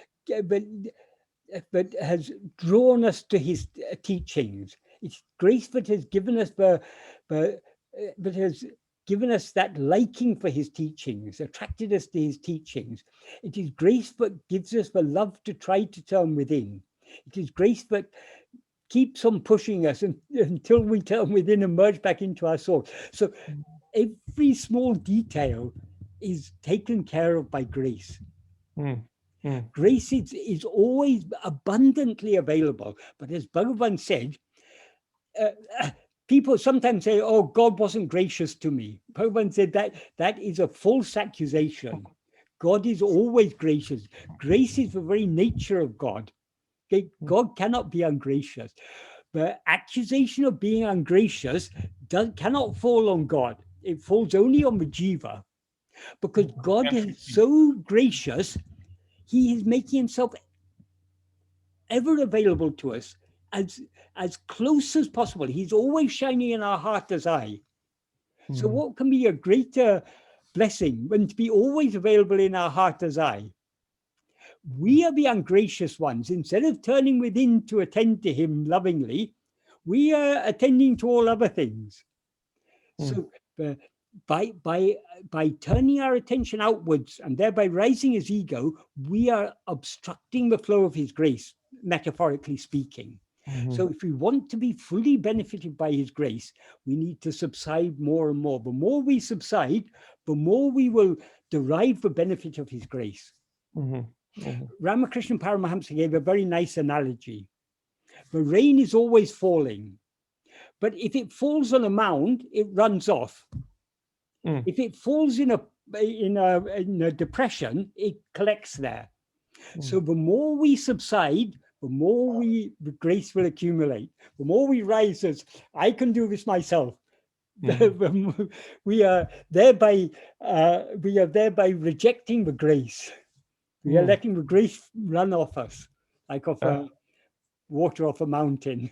Speaker 2: that has drawn us to his teachings. It's grace that has given us that liking for his teachings, attracted us to his teachings. It is grace that gives us the love to try to turn within. It is grace that keeps on pushing us until we turn within and merge back into our soul. So every small detail is taken care of by grace. Grace is always abundantly available. But as Bhagavan said, people sometimes say, oh, God wasn't gracious to me. Bhagavan said that is a false accusation. God is always gracious. Grace is the very nature of God. God cannot be ungracious. The accusation of being ungracious cannot fall on God. It falls only on the jiva. Because God is so gracious, he is making himself ever available to us as close as possible. He's always shining in our heart as eye. So what can be a greater blessing than to be always available in our heart as eye? We are the ungracious ones. Instead of turning within to attend to him lovingly, we are attending to all other things. So by turning our attention outwards and thereby raising his ego, we are obstructing the flow of his grace, metaphorically speaking. So if we want to be fully benefited by his grace, we need to subside more and more. The more we subside, the more we will derive the benefit of his grace. Ramakrishna Paramahamsa gave a very nice analogy. The rain is always falling, but if it falls on a mound, it runs off. If it falls in a depression, it collects there. So the more we subside, the more the grace will accumulate. The more we rise as, I can do this myself. We are thereby rejecting the grace. We are letting the grace run off us, like water off a mountain.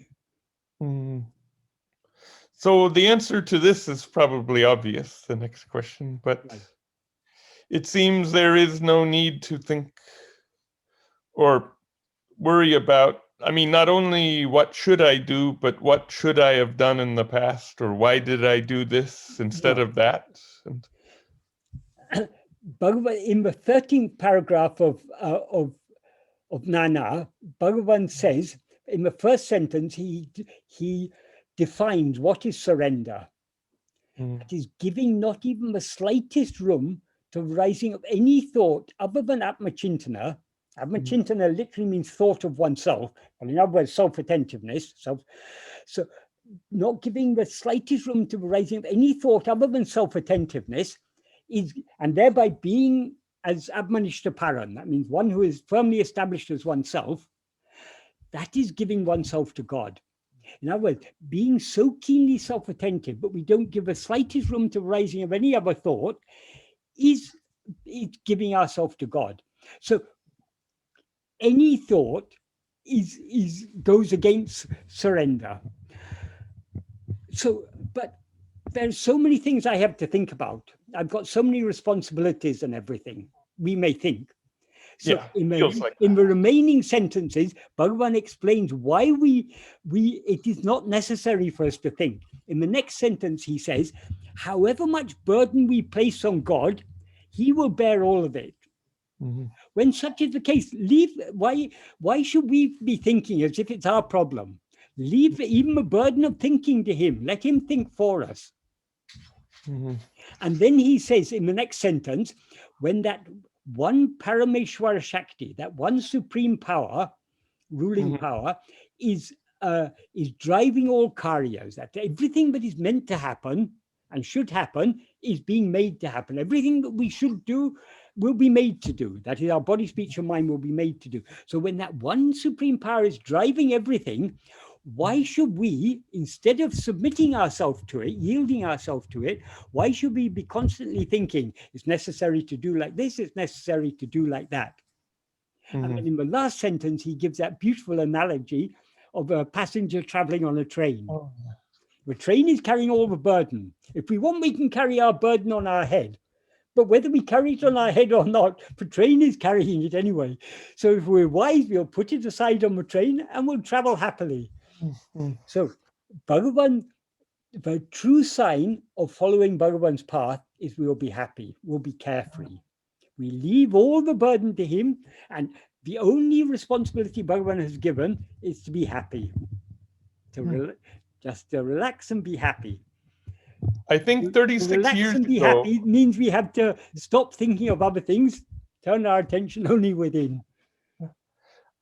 Speaker 1: So the answer to this is probably obvious, the next question, but it seems there is no need to think or worry about, I mean, not only what should I do, but what should I have done in the past, or why did I do this instead of that?
Speaker 2: Bhagavan, in the 13th paragraph of Nāṉ Ār, Bhagavan says, in the first sentence, he defines what is surrender. It is giving not even the slightest room to rising of any thought other than Atma-chintana, Atma-chintana literally means thought of oneself, but in other words, self-attentiveness. So not giving the slightest room to the rising of any thought other than self-attentiveness is, and thereby being as Atma-vichara, that means one who is firmly established as oneself, that is giving oneself to God. In other words, being so keenly self-attentive, but we don't give the slightest room to the rising of any other thought, is giving ourselves to God. So any thought goes against surrender. So, but there's so many things I have to think about. I've got so many responsibilities and everything, we may think. So
Speaker 1: Yeah,
Speaker 2: in
Speaker 1: like
Speaker 2: the remaining sentences, Bhagavan explains why it is not necessary for us to think. In the next sentence, he says, however much burden we place on God, he will bear all of it.
Speaker 1: Mm-hmm.
Speaker 2: When such is the case, why should we be thinking as if it's our problem? Leave even the burden of thinking to him. Let him think for us.
Speaker 1: Mm-hmm.
Speaker 2: And then he says in the next sentence, when that one Parameshwara Shakti, that one supreme power, ruling power, is driving all karyas, that everything that is meant to happen and should happen is being made to happen. Everything that we should do will be made to do. That is, our body, speech, and mind will be made to do. So when that one supreme power is driving everything, why should we, instead of submitting ourselves to it, yielding ourselves to it, why should we be constantly thinking it's necessary to do like this, it's necessary to do like that? And then in the last sentence, he gives that beautiful analogy of a passenger traveling on a train.
Speaker 1: Oh.
Speaker 2: The train is carrying all the burden. If we want, we can carry our burden on our head. But whether we carry it on our head or not, the train is carrying it anyway. So if we're wise, we'll put it aside on the train and we'll travel happily. So Bhagavan, the true sign of following Bhagavan's path is we'll be happy, we'll be carefree. We leave all the burden to him, and the only responsibility Bhagavan has given is to be happy, just to relax and be happy.
Speaker 1: I think 36 years
Speaker 2: and be
Speaker 1: ago,
Speaker 2: happy means we have to stop thinking of other things, turn our attention only within.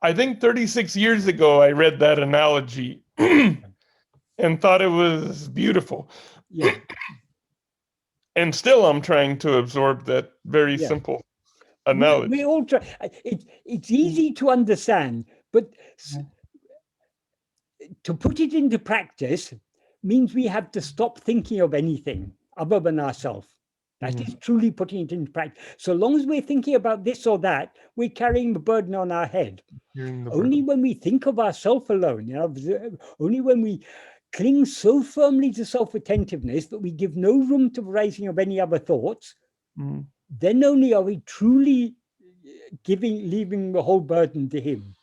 Speaker 1: I think 36 years ago, I read that analogy and thought it was beautiful.
Speaker 2: Yeah.
Speaker 1: And still I'm trying to absorb that very simple analogy.
Speaker 2: We all try. It's easy to understand, but to put it into practice means we have to stop thinking of anything other than ourselves. That is truly putting it into practice. So long as we're thinking about this or that, we're carrying the burden on our head. Only when we think of ourselves alone, only when we cling so firmly to self-attentiveness that we give no room to the rising of any other thoughts, then only are we truly leaving the whole burden to him.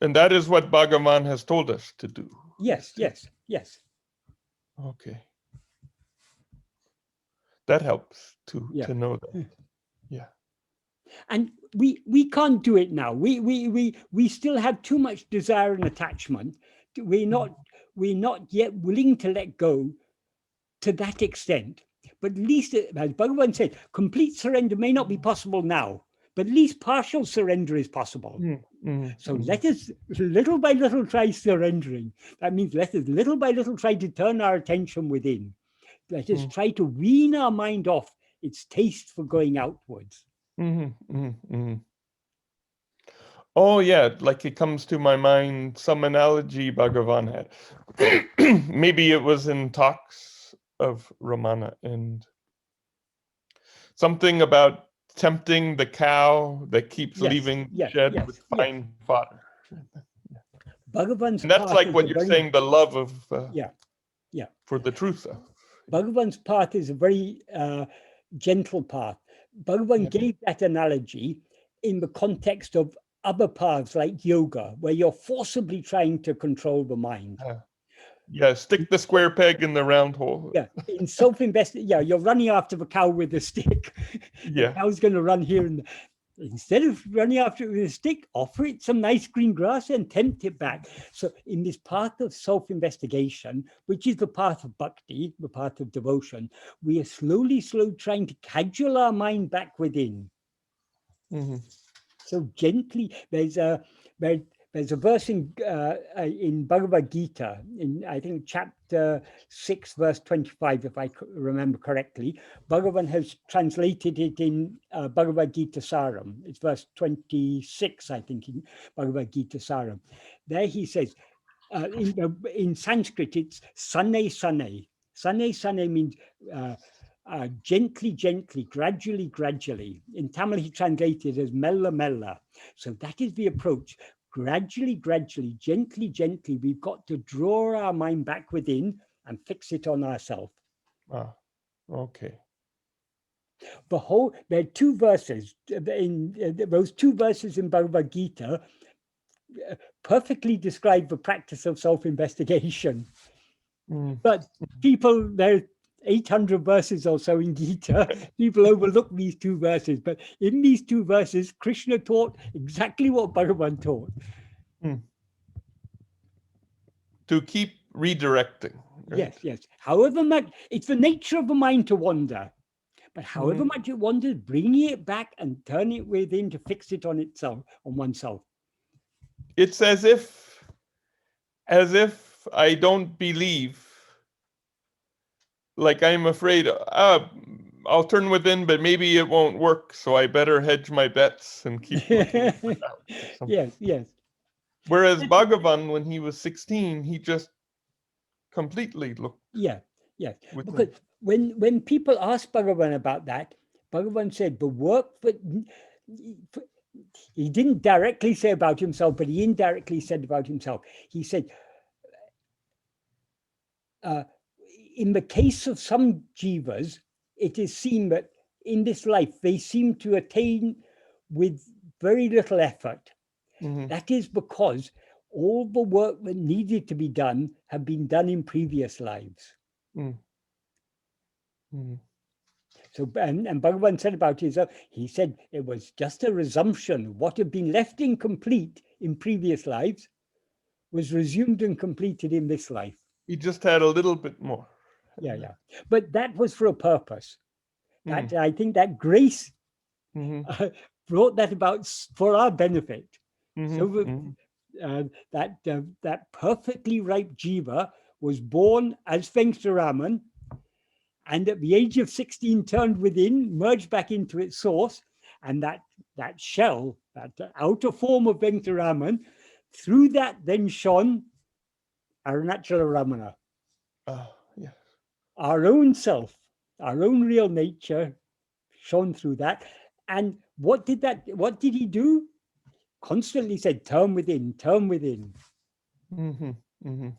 Speaker 1: And that is what Bhagavan has told us to do.
Speaker 2: Yes.
Speaker 1: Okay. That helps to know that. Yeah.
Speaker 2: And we can't do it now. We still have too much desire and attachment. We're not yet willing to let go to that extent. But at least, as Bhagavan said, complete surrender may not be possible now, but at least partial surrender is possible. So let us little by little try surrendering. That means let us little by little try to turn our attention within. Let us try to wean our mind off its taste for going outwards.
Speaker 1: Oh yeah, like it comes to my mind some analogy Bhagavan had. Maybe it was in talks of Ramana, and something about tempting the cow that keeps leaving the shed with fine fodder.
Speaker 2: Bhagavan's
Speaker 1: and that's like what you're saying, the love of for the truth of.
Speaker 2: Bhagavan's path is a very gentle path. Bhagavan gave that analogy in the context of other paths like yoga, where you're forcibly trying to control the mind.
Speaker 1: Stick the square peg in the round hole.
Speaker 2: In self-investigation, you're running after the cow with a stick. The cow's going to run here, and instead of running after it with a stick, offer it some nice green grass and tempt it back. So in this path of self-investigation, which is the path of bhakti, the path of devotion, we are slowly trying to cajole our mind back within. so gently. There's a verse in Bhagavad Gītā, in I think chapter 6, verse 25, if I remember correctly. Bhagavan has translated it in Bhagavad Gītā Sāram. It's verse 26, I think, in Bhagavad Gītā Sāram. There he says, in Sanskrit, it's sane sane. Sane sane means gently, gently, gradually, gradually. In Tamil, he translated as mella, mella. So that is the approach. Gradually, gradually, gently, gently, we've got to draw our mind back within and fix it on ourselves.
Speaker 1: Ah, okay.
Speaker 2: There are two verses, those two verses in Bhagavad Gītā perfectly describe the practice of self-investigation. But people, there are 800 verses or so in Gītā, people overlook these two verses. But in these two verses, Krishna taught exactly what Bhagavan taught.
Speaker 1: To keep redirecting. Right?
Speaker 2: Yes. However much, it's the nature of the mind to wander. But however much it wanders, bringing it back and turning it within to fix it on itself, on oneself.
Speaker 1: It's as if I don't believe, like I'm afraid, I'll turn within, but maybe it won't work, so I better hedge my bets and keep looking out.
Speaker 2: Yes.
Speaker 1: Whereas Bhagavan, when he was 16, he just completely looked.
Speaker 2: Yes. Because when people asked Bhagavan about that, Bhagavan said the work that he didn't directly say about himself, but he indirectly said about himself. He said, in the case of some jivas, it is seen that in this life, they seem to attain with very little effort. That is because all the work that needed to be done have been done in previous lives. So, and Bhagavan said about himself, he said it was just a resumption. What had been left incomplete in previous lives was resumed and completed in this life.
Speaker 1: He just had a little bit more.
Speaker 2: Yeah. But that was for a purpose. That I think that grace brought that about for our benefit. So that perfectly ripe jiva was born as Venkataraman, and at the age of 16 turned within, merged back into its source, and that shell, that outer form of Venkataraman, through that then shone Arunachala Ramana.
Speaker 1: Yes.
Speaker 2: Our own self, our own real nature shone through that. And what did he do? Constantly said, turn within, turn within.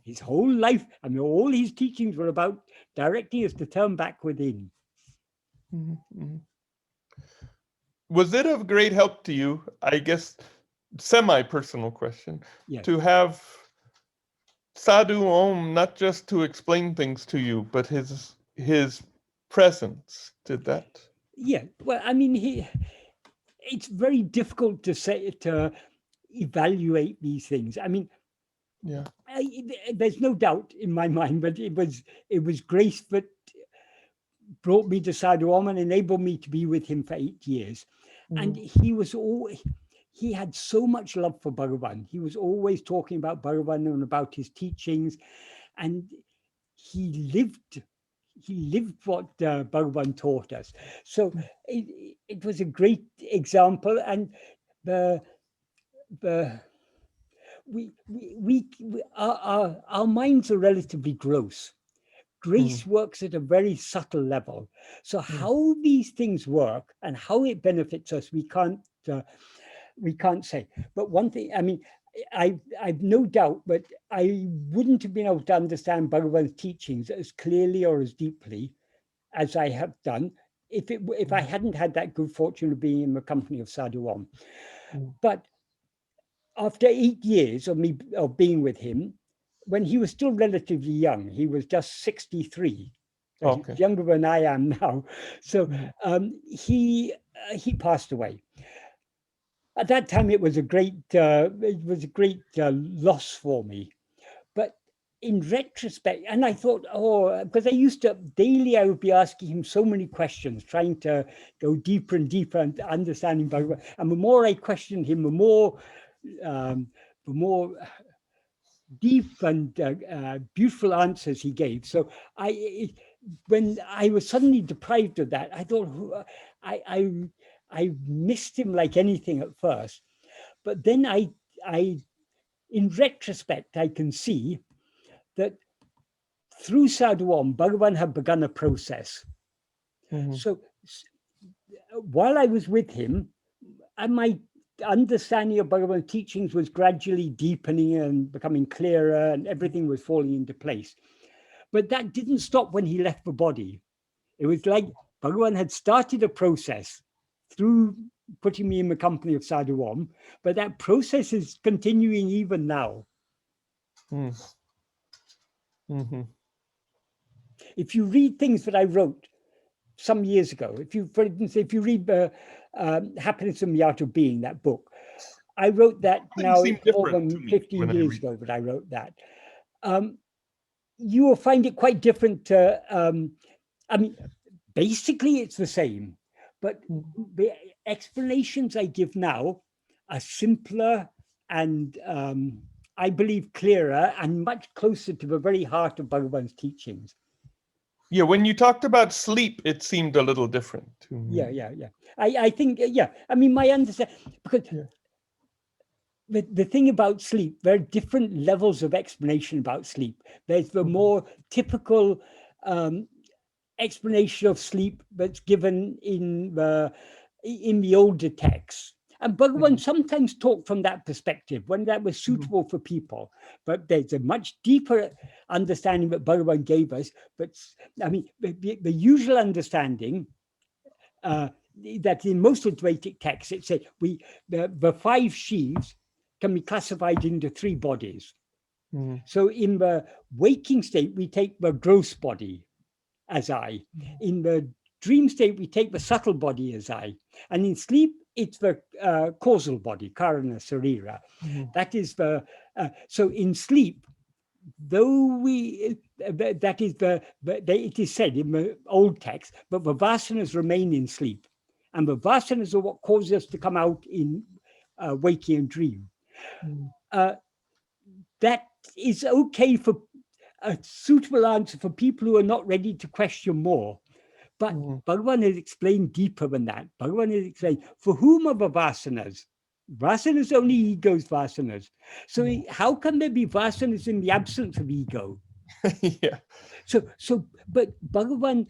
Speaker 2: His whole life, I mean, all his teachings were about directing us to turn back within.
Speaker 1: Was it of great help to you, I guess, semi-personal question, to have Sadhu Om not just to explain things to you, but his presence did that?
Speaker 2: Yeah, well, I mean, it's very difficult to evaluate these things. I mean, there's no doubt in my mind, but it was grace that brought me to Sadhu Om and enabled me to be with him for 8 years. And he had so much love for Bhagavan. He was always talking about Bhagavan and about his teachings, and he lived what Bhagavan taught us. So it was a great example, and our minds are relatively gross. Grace works at a very subtle level. So how these things work and how it benefits us, we can't say. But one thing, I mean, I've no doubt, but I wouldn't have been able to understand Bhagavan's teachings as clearly or as deeply as I have done if I hadn't had that good fortune of being in the company of Sadhu Om. But after 8 years of being with him, when he was still relatively young, he was just 63. So he's younger than I am now. So he passed away. At that time, it was a great loss for me. But in retrospect, and I thought, oh, because I used to daily, I would be asking him so many questions, trying to go deeper and deeper and understanding Bhagavan. And the more I questioned him, the more deep and beautiful answers he gave. So when I was suddenly deprived of that, I thought I missed him like anything at first. But then in retrospect, I can see that through Sadhuam, Bhagavan had begun a process. So while I was with him, and my understanding of Bhagavan's teachings was gradually deepening and becoming clearer, and everything was falling into place. But that didn't stop when he left the body. It was like Bhagavan had started a process through putting me in the company of Sadhuam, but that process is continuing even now. If you read things that I wrote some years ago, for instance, if you read Happiness and the Art of Being, that book, I wrote that now more than 15 years ago that I wrote that. You will find it quite different to, I mean, basically it's the same, but the explanations I give now are simpler and I believe clearer and much closer to the very heart of Bhagavan's teachings.
Speaker 1: Yeah, when you talked about sleep, it seemed a little different to me.
Speaker 2: Yeah. I think, I mean, my understanding, because the thing about sleep, there are different levels of explanation about sleep. There's the more typical explanation of sleep that's given in the older texts. And Bhagavan sometimes talked from that perspective when that was suitable for people. But there's a much deeper understanding that Bhagavan gave us. But I mean, the usual understanding that in most Advaitic texts, it said the 5 sheaves can be classified into 3 bodies. So in the waking state, we take the gross body as I. In the dream state, we take the subtle body as I. And in sleep, it's the causal body, karana sarira. That is the, so in sleep, though it is said in the old text, but the vasanas remain in sleep. And the vasanas are what causes us to come out in waking and dream. That is okay for a suitable answer for people who are not ready to question more. But Bhagavan has explained deeper than that. Bhagavan has explained, for whom are the vasanas? Vasanas only ego's vasanas. So how can there be vasanas in the absence of ego? But Bhagavan,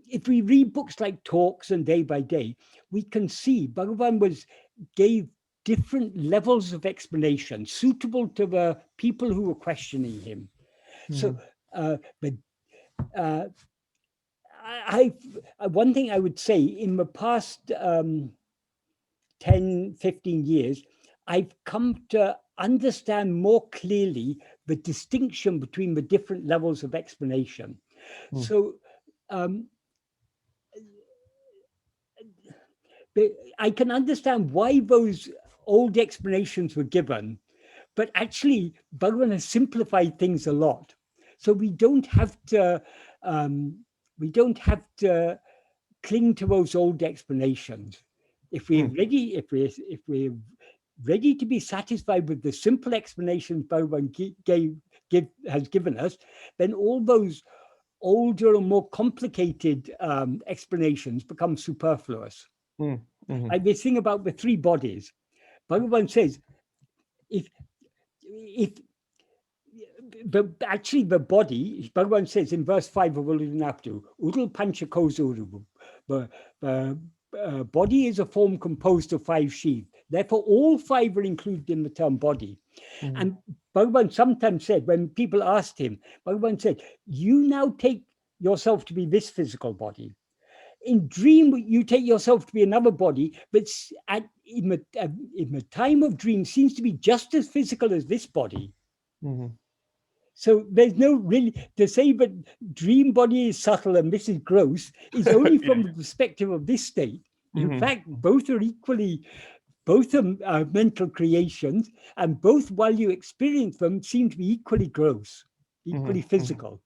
Speaker 2: if we read books like Talks and Day by Day, we can see Bhagavan gave different levels of explanation suitable to the people who were questioning him. So, one thing I would say in the past 10, 15 years, I've come to understand more clearly the distinction between the different levels of explanation. So I can understand why those old explanations were given, but actually Bhagavan has simplified things a lot. So we don't have to cling to those old explanations. If we're ready, if we're ready to be satisfied with the simple explanations Bhagavan has given us, then all those older and more complicated explanations become superfluous. Like this thing about the 3 bodies. Bhagavan says, actually the body, Bhagavan says in verse 5 of Uḷḷadu Nāṛpadu, Udal Pancha Kosauru, the body is a form composed of 5 sheaths. Therefore, all 5 are included in the term body. And Bhagavan sometimes said, when people asked him, Bhagavan said, you now take yourself to be this physical body. In dream, you take yourself to be another body, but in the time of dream seems to be just as physical as this body. So there's no really, to say that dream body is subtle and this is gross is only from the perspective of this state. In fact, both are equally both are mental creations, and both, while you experience them, seem to be equally gross, equally physical.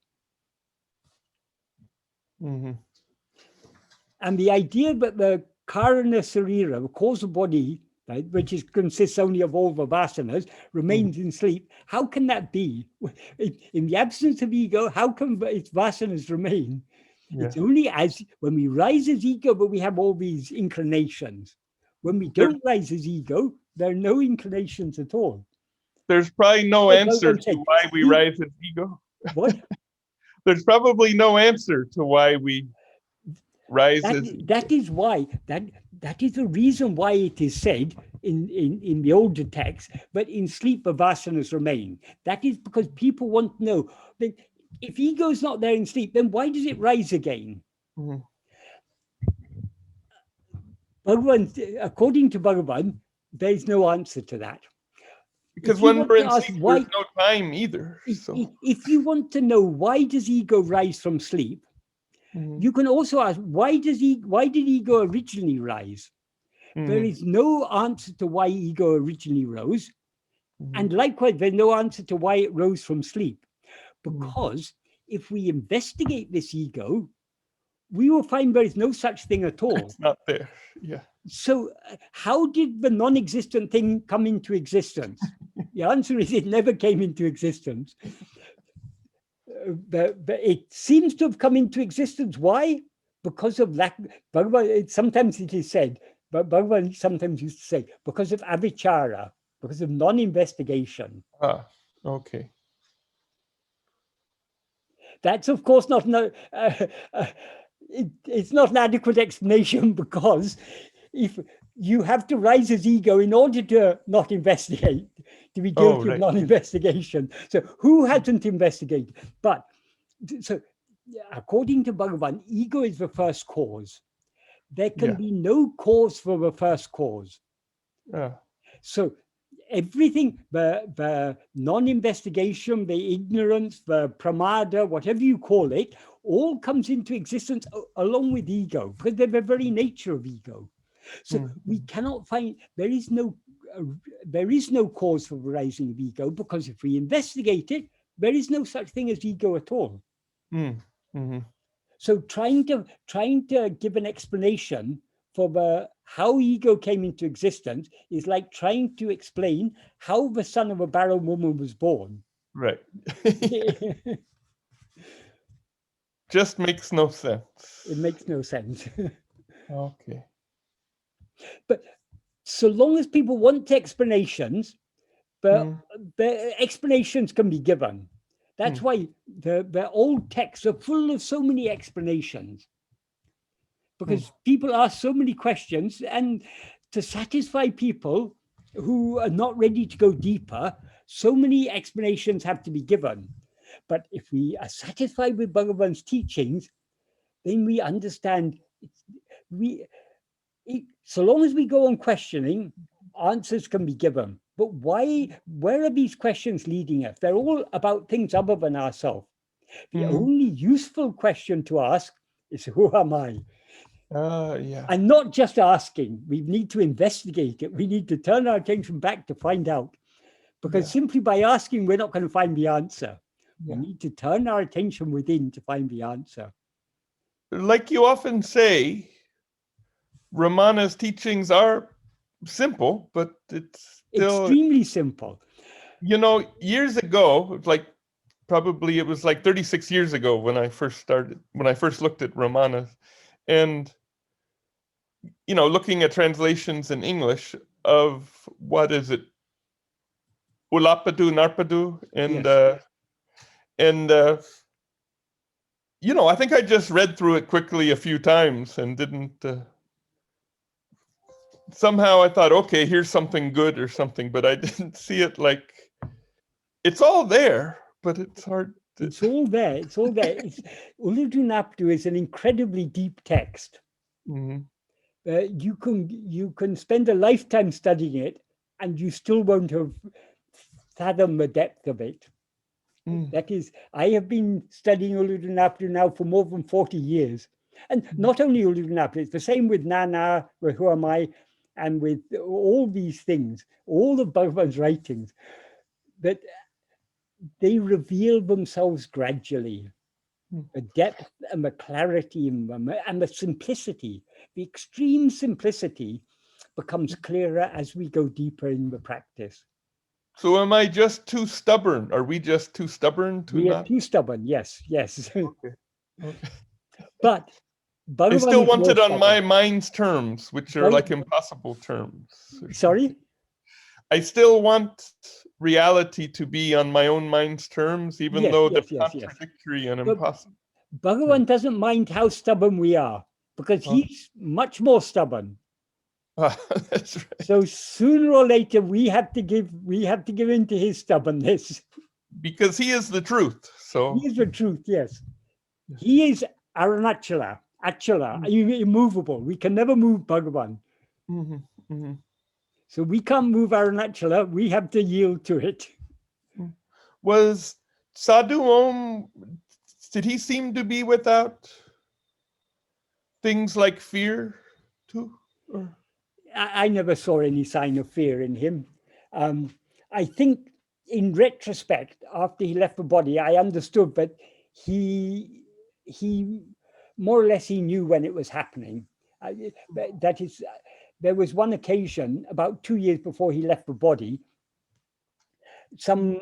Speaker 2: And the idea that the karana sarira, the causal body, right, which consists only of all the vasanas, remains in sleep. How can that be? In the absence of ego, how can its vasanas remain? Yeah. It's only as when we rise as ego, but we have all these inclinations. When we don't rise as ego, there are no inclinations at all.
Speaker 1: There's probably no answer to why we rise as ego.
Speaker 2: What?
Speaker 1: There's probably no answer to why we rise as ego.
Speaker 2: That is why, that is the reason why it is said in the older text, but in sleep the vasanas remain. That is because people want to know that if ego is not there in sleep, then why does it rise again? Bhagavan, according to Bhagavan, there is no answer to that.
Speaker 1: Because when we're in sleep, there's no time either.
Speaker 2: If you want to know why does ego rise from sleep, you can also ask, why did ego originally rise? There is no answer to why ego originally rose. And likewise, there's no answer to why it rose from sleep. Because if we investigate this ego, we will find there is no such thing at all.
Speaker 1: It's not there, yeah.
Speaker 2: So how did the non-existent thing come into existence? The answer is it never came into existence. But it seems to have come into existence. Why? Because of lack. Bhagavan, sometimes it is said, but Bhagavan sometimes used to say, because of avichara, because of non-investigation.
Speaker 1: Ah, okay.
Speaker 2: That's of course not it's not an adequate explanation, because if you have to rise as ego in order to not investigate, to be guilty of non-investigation. So who hasn't investigated? But so according to Bhagavan, ego is the first cause. There can be no cause for the first cause. So everything, the non-investigation, the ignorance, the pramada, whatever you call it, all comes into existence along with ego, because they're the very nature of ego. So we cannot find, there is no cause for the rising of ego, because if we investigate it, there is no such thing as ego at all. So trying to give an explanation for how ego came into existence is like trying to explain how the son of a barren woman was born.
Speaker 1: Right. Just makes no sense.
Speaker 2: It makes no sense.
Speaker 1: Okay.
Speaker 2: But so long as people want explanations, the explanations can be given. That's why the old texts are full of so many explanations. Because people ask so many questions, and to satisfy people who are not ready to go deeper, so many explanations have to be given. But if we are satisfied with Bhagavan's teachings, then we understand, so long as we go on questioning, answers can be given. But where are these questions leading us? They're all about things other than ourselves. The only useful question to ask is, who am I? And not just asking, we need to investigate it. We need to turn our attention back to find out. Because simply by asking, we're not going to find the answer. We need to turn our attention within to find the answer.
Speaker 1: Like you often say, Ramana's teachings are simple, but it's still
Speaker 2: extremely simple.
Speaker 1: You know, years ago, like probably it was like 36 years ago when I first looked at Ramana, and you know, looking at translations in English of what is it, Uḷḷadu Nāṛpadu, and you know, I think I just read through it quickly a few times and didn't. Somehow I thought, okay, here's something good or something, but I didn't see it like it's all there, but it's hard.
Speaker 2: It's all there. It's all there. Uḷḷadu Nāṛpadu is an incredibly deep text. You can spend a lifetime studying it, and you still won't have fathomed the depth of it. That is, I have been studying Uḷḷadu Nāṛpadu now for more than 40 years. And not only Uḷḷadu Nāṛpadu, it's the same with Nāṉ Ār, who am I? and with all these things, all of Bhagavan's writings, that they reveal themselves gradually. The depth and the clarity and the simplicity, the extreme simplicity becomes clearer as we go deeper in the practice.
Speaker 1: So am I just too stubborn? Are we just too stubborn to
Speaker 2: We are
Speaker 1: not?
Speaker 2: too stubborn, yes.
Speaker 1: Okay. Okay.
Speaker 2: But Bhagavan
Speaker 1: I still
Speaker 2: is
Speaker 1: want
Speaker 2: more
Speaker 1: it on
Speaker 2: stubborn.
Speaker 1: my mind's terms, which are like impossible terms.
Speaker 2: Sorry?
Speaker 1: I still want reality to be on my own mind's terms, even though they're contradictory and impossible.
Speaker 2: Bhagavan doesn't mind how stubborn we are, because he's much more stubborn.
Speaker 1: That's right.
Speaker 2: So sooner or later we have to give in to his stubbornness.
Speaker 1: Because he is the truth. So
Speaker 2: he is the truth, yes. He is Arunachala, immovable. We can never move Bhagavan. So we can't move Arunachala, we have to yield to it.
Speaker 1: Was Sadhu Om, did he seem to be without things like fear too?
Speaker 2: I never saw any sign of fear in him. I think in retrospect, after he left the body, I understood that he more or less he knew when it was happening. That is, there was one occasion about 2 years before he left the body, some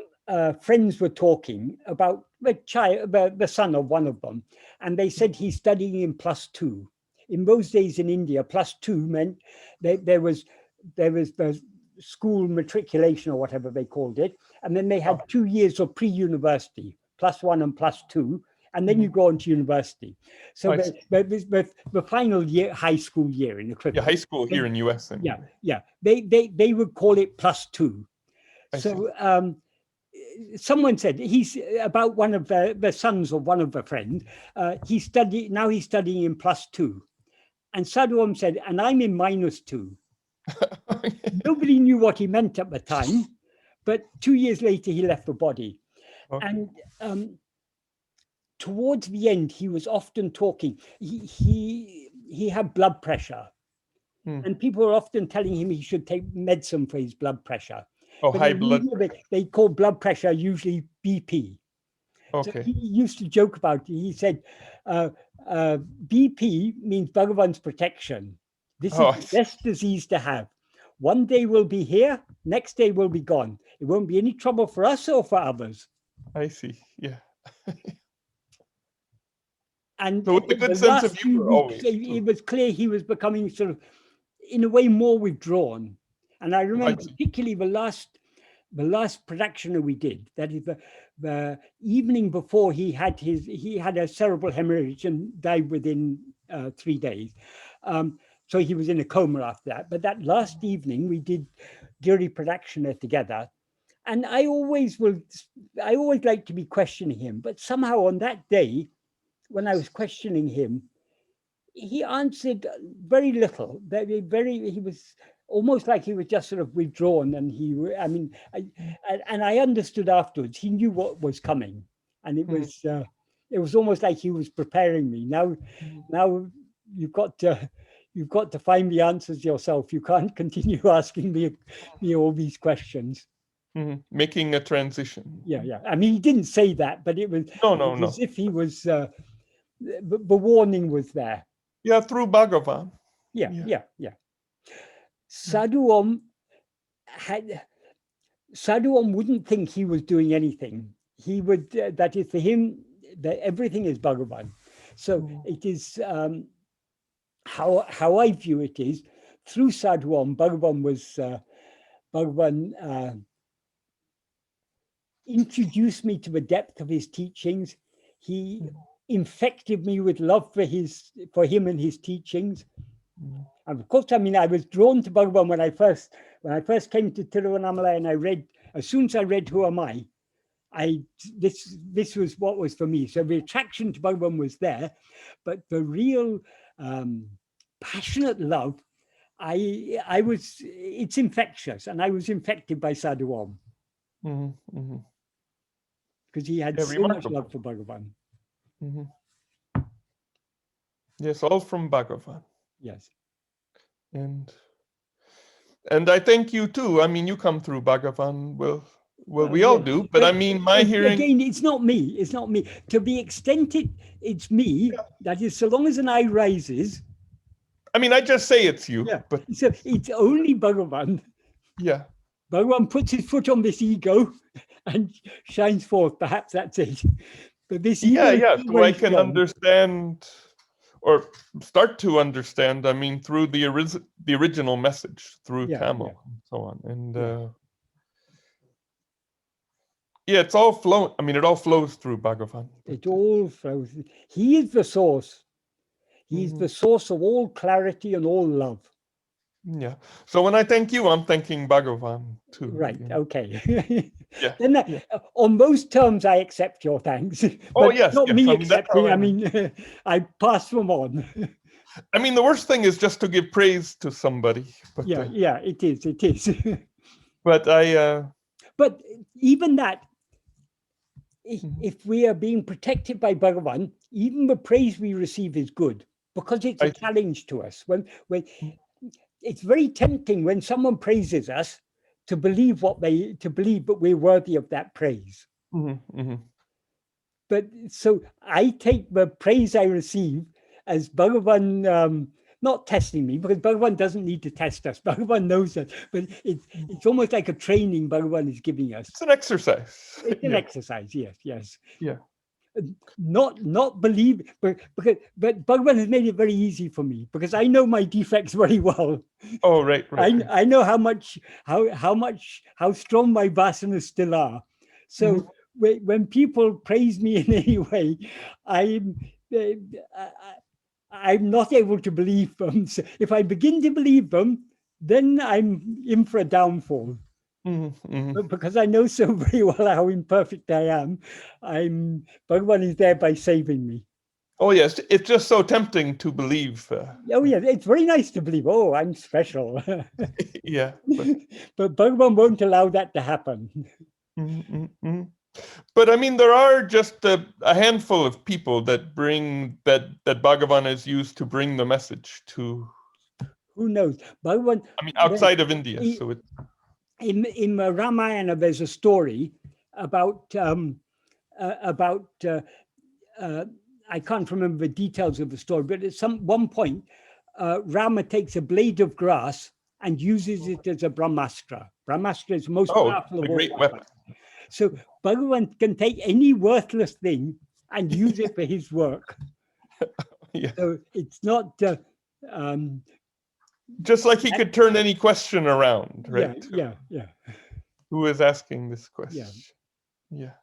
Speaker 2: friends were talking about the son of one of them, and they said he's studying in +2. In those days in India, +2 meant that there was the school matriculation or whatever they called it, and then they had 2 years of pre-university, +1 and +2, and then you go on to university. So the final year, high school year in equivalent.
Speaker 1: Yeah, high school here in US. Anyway.
Speaker 2: Yeah. They would call it +2. So someone said he's about one of the sons of one of the friends. He's studying in +2, and Sadhu Om said, and I'm in -2. Nobody knew what he meant at the time, but 2 years later he left the body. And towards the end, he was often talking. He had blood pressure, and people were often telling him he should take medicine for his blood pressure. But
Speaker 1: high blood pressure.
Speaker 2: They call blood pressure usually BP. So he used to joke about it. He said, BP means Bhagavan's protection. This is the best disease to have. One day we'll be here, next day we'll be gone. It won't be any trouble for us or for others.
Speaker 1: I see, yeah.
Speaker 2: And
Speaker 1: so with a good sense of humor always.
Speaker 2: It was clear he was becoming sort of, in a way, more withdrawn. And I remember particularly the last production we did, that is the evening before he had a cerebral hemorrhage and died within 3 days. So he was in a coma after that. But that last evening we did Giri Pradakshina together. And I always like to be questioning him. But somehow on that day, when I was questioning him, he answered very little. He was almost like he was just sort of withdrawn, and I understood afterwards he knew what was coming, and it was almost like he was preparing me. Now you've got to find the answers yourself. You can't continue asking me all these questions.
Speaker 1: Making a transition.
Speaker 2: Yeah. I mean, he didn't say that, but it was
Speaker 1: no.
Speaker 2: As if he was. The warning was there.
Speaker 1: Yeah, through Bhagavan.
Speaker 2: Yeah. Sadhu Om wouldn't think he was doing anything. He would, that is for him, that everything is Bhagavan. So it is, how I view it is, through Sadhu Om, Bhagavan introduced me to the depth of his teachings. He infected me with love for him and his teachings. And of course, I mean, I was drawn to Bhagavan when I first came to Tiruvannamalai, and as soon as I read Who Am I, this was what was for me. So the attraction to Bhagavan was there, but the real passionate love, it's infectious, and I was infected by Sadhu Om. Because he had so much love for Bhagavan.
Speaker 1: Yes, all from Bhagavan.
Speaker 2: Yes.
Speaker 1: And And I thank you too. I mean, you come through Bhagavan. Well, we all
Speaker 2: yeah.
Speaker 1: do. But I mean, my hearing.
Speaker 2: Again, it's not me. It's not me. To the extent it's me, that is, so long as an eye rises.
Speaker 1: I mean, I just say it's you.
Speaker 2: Yeah.
Speaker 1: But
Speaker 2: So it's only Bhagavan.
Speaker 1: yeah.
Speaker 2: Bhagavan puts his foot on this ego and shines forth. Perhaps that's it. But this ego.
Speaker 1: Yeah. So I can understand, or start to understand. I mean, through the original message, through Tamil and so on, and it's all flowing. I mean, it all flows through Bhagavan.
Speaker 2: It all flows. He is the source. He's the source of all clarity and all love.
Speaker 1: Yeah. So when I thank you, I'm thanking Bhagavan too.
Speaker 2: Right. Okay.
Speaker 1: Yeah.
Speaker 2: Then on most terms, I accept your thanks.
Speaker 1: Oh,
Speaker 2: but
Speaker 1: yes.
Speaker 2: Not me
Speaker 1: I mean,
Speaker 2: accepting. I mean, I pass them on.
Speaker 1: I mean, the worst thing is just to give praise to somebody. But,
Speaker 2: yeah, it is. It is.
Speaker 1: But
Speaker 2: But even that, if we are being protected by Bhagavan, even the praise we receive is good, because it's a challenge to us. When it's very tempting when someone praises us to believe that we're worthy of that praise. But so I take the praise I receive as Bhagavan not testing me, because Bhagavan doesn't need to test us. Bhagavan knows that, but it's almost like a training Bhagavan is giving us.
Speaker 1: It's an exercise.
Speaker 2: It's an exercise, yes.
Speaker 1: Yeah.
Speaker 2: Not believe, but Bhagavan has made it very easy for me, because I know my defects very well.
Speaker 1: Oh, right.
Speaker 2: I know how strong my vasanas still are. So when people praise me in any way, I'm not able to believe them. So if I begin to believe them, then I'm in for a downfall. But because I know so very well how imperfect I am, Bhagavan is there by saving me.
Speaker 1: Oh, yes. It's just so tempting to believe.
Speaker 2: Oh, yeah. It's very nice to believe, oh, I'm special.
Speaker 1: Yeah.
Speaker 2: But Bhagavan won't allow that to happen.
Speaker 1: But I mean, there are just a handful of people that bring that Bhagavan is used to bring the message to.
Speaker 2: Who knows? Bhagavan.
Speaker 1: I mean, outside of India. So it's.
Speaker 2: In Ramayana, there's a story about I can't remember the details of the story, but at one point, Rama takes a blade of grass and uses it as a brahmastra. Brahmastra is the most powerful of all
Speaker 1: great weapon.
Speaker 2: So Bhagavan can take any worthless thing and use it for his work.
Speaker 1: Yeah.
Speaker 2: So it's not.
Speaker 1: Just like he could turn any question around, right?
Speaker 2: Yeah.
Speaker 1: Who is asking this question? Yeah.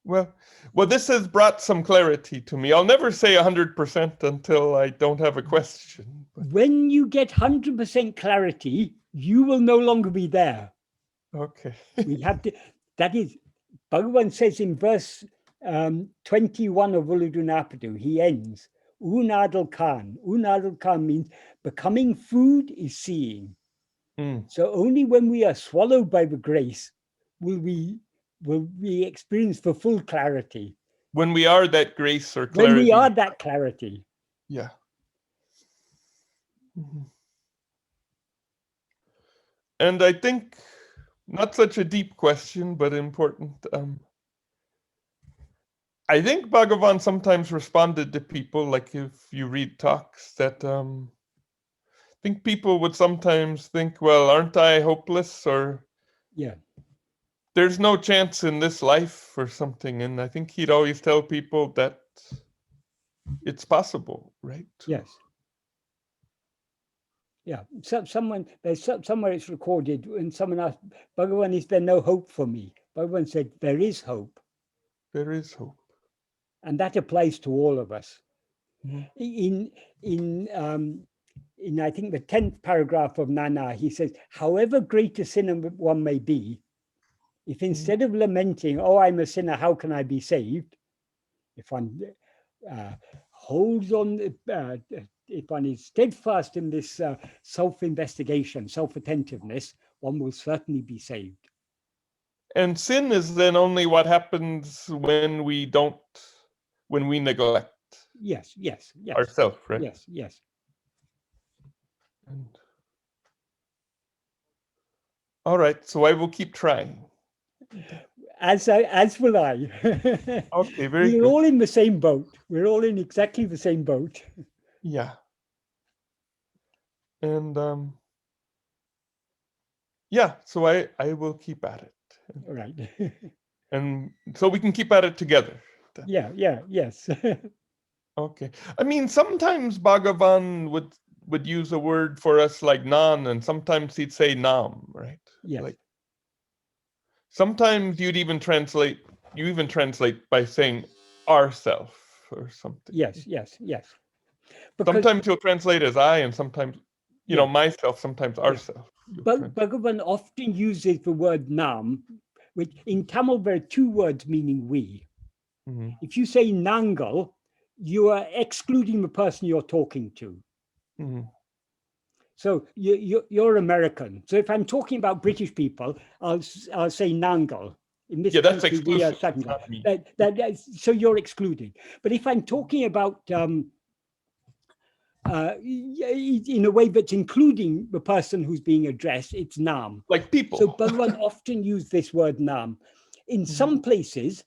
Speaker 1: Well, this has brought some clarity to me. I'll never say 100% until I don't have a question. But...
Speaker 2: When you get 100% clarity, you will no longer be there.
Speaker 1: Okay.
Speaker 2: We have to. That is, Bhagavan says in verse 21 of Uḷḷadu Nāṛpadu, he ends. Uṇādal Khan means becoming food is seeing. So only when we are swallowed by the grace will we experience the full clarity.
Speaker 1: When we are that grace or clarity.
Speaker 2: When we are that clarity.
Speaker 1: Yeah. And I think, not such a deep question, but important. I think Bhagavan sometimes responded to people, like if you read talks, that I think people would sometimes think, well, aren't I hopeless? Or there's no chance in this life or something. And I think he'd always tell people that it's possible, right?
Speaker 2: Yes. Yeah. Somewhere it's recorded, when someone asked, Bhagavan, is there no hope for me? Bhagavan said, there is hope.
Speaker 1: There is hope.
Speaker 2: And that applies to all of us. In I think the 10th paragraph of Nāṉ Ār, he says, however great a sinner one may be, if instead of lamenting, oh, I'm a sinner, how can I be saved? If one holds on, if one is steadfast in this self-investigation, self-attentiveness, one will certainly be saved.
Speaker 1: And sin is then only what happens when we neglect.
Speaker 2: Yes.
Speaker 1: Ourselves, right?
Speaker 2: Yes.
Speaker 1: All right, so I will keep trying.
Speaker 2: As will I.
Speaker 1: Okay, very
Speaker 2: We're
Speaker 1: good.
Speaker 2: all in the same boat. We're all in exactly the same boat.
Speaker 1: Yeah. And yeah, so I will keep at it.
Speaker 2: All right.
Speaker 1: And so we can keep at it together.
Speaker 2: Yeah, yes.
Speaker 1: Okay. I mean, sometimes Bhagavan would use a word for us like Nān, and sometimes he'd say Nam, right?
Speaker 2: Yes.
Speaker 1: Like sometimes you even translate by saying ourself or something.
Speaker 2: Yes. Because
Speaker 1: Sometimes you'll translate as I, and sometimes, you know, myself, sometimes ourself.
Speaker 2: But Bhagavan often uses the word Nam, which in Tamil there are two words meaning we.
Speaker 1: Mm-hmm.
Speaker 2: If you say Nangal, you are excluding the person you're talking to.
Speaker 1: Mm-hmm.
Speaker 2: So you're American. So if I'm talking about British people, I'll say Nangal. In this
Speaker 1: that's
Speaker 2: country, we are
Speaker 1: exclusive.
Speaker 2: Sangal. So you're excluded. But if I'm talking about in a way that's including the person who's being addressed, it's Nam.
Speaker 1: Like people.
Speaker 2: So Bhagavan often used this word Nam. In some places,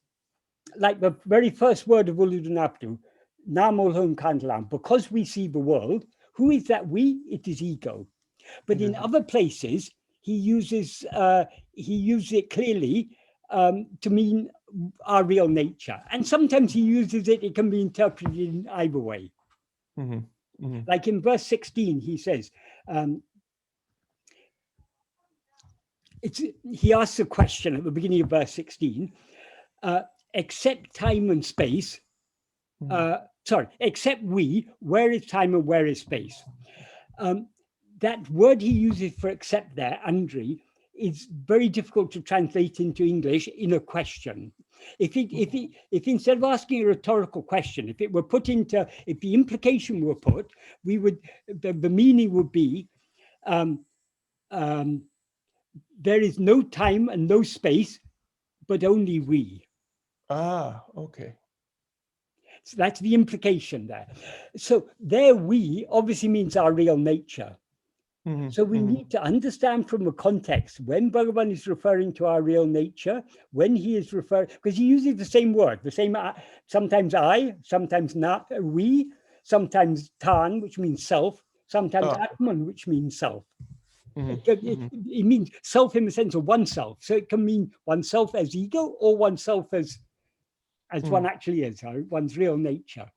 Speaker 2: like the very first word of Uḷḷadu Nāṛpadu, Nam Olhum Kantalam, because we see the world, who is that we? It is ego. But in other places, he uses it clearly to mean our real nature. And sometimes he uses it can be interpreted in either way.
Speaker 1: Mm-hmm. Mm-hmm.
Speaker 2: Like in verse 16, he says, he asks a question at the beginning of verse 16, except time and space, except we, where is time and where is space? That word he uses for except there, Andri, is very difficult to translate into English in a question. If instead of asking a rhetorical question, if the implication were put, the meaning would be, there is no time and no space, but only we.
Speaker 1: Ah, okay.
Speaker 2: So that's the implication there. So there we obviously means our real nature. Mm-hmm. So we need to understand from the context when Bhagavan is referring to our real nature, when he is referring, because he uses the same word, sometimes I, sometimes not, we, sometimes Tan, which means self, sometimes Atman, which means self. It means self in the sense of oneself. So it can mean oneself as ego or oneself as one actually is, one's real nature.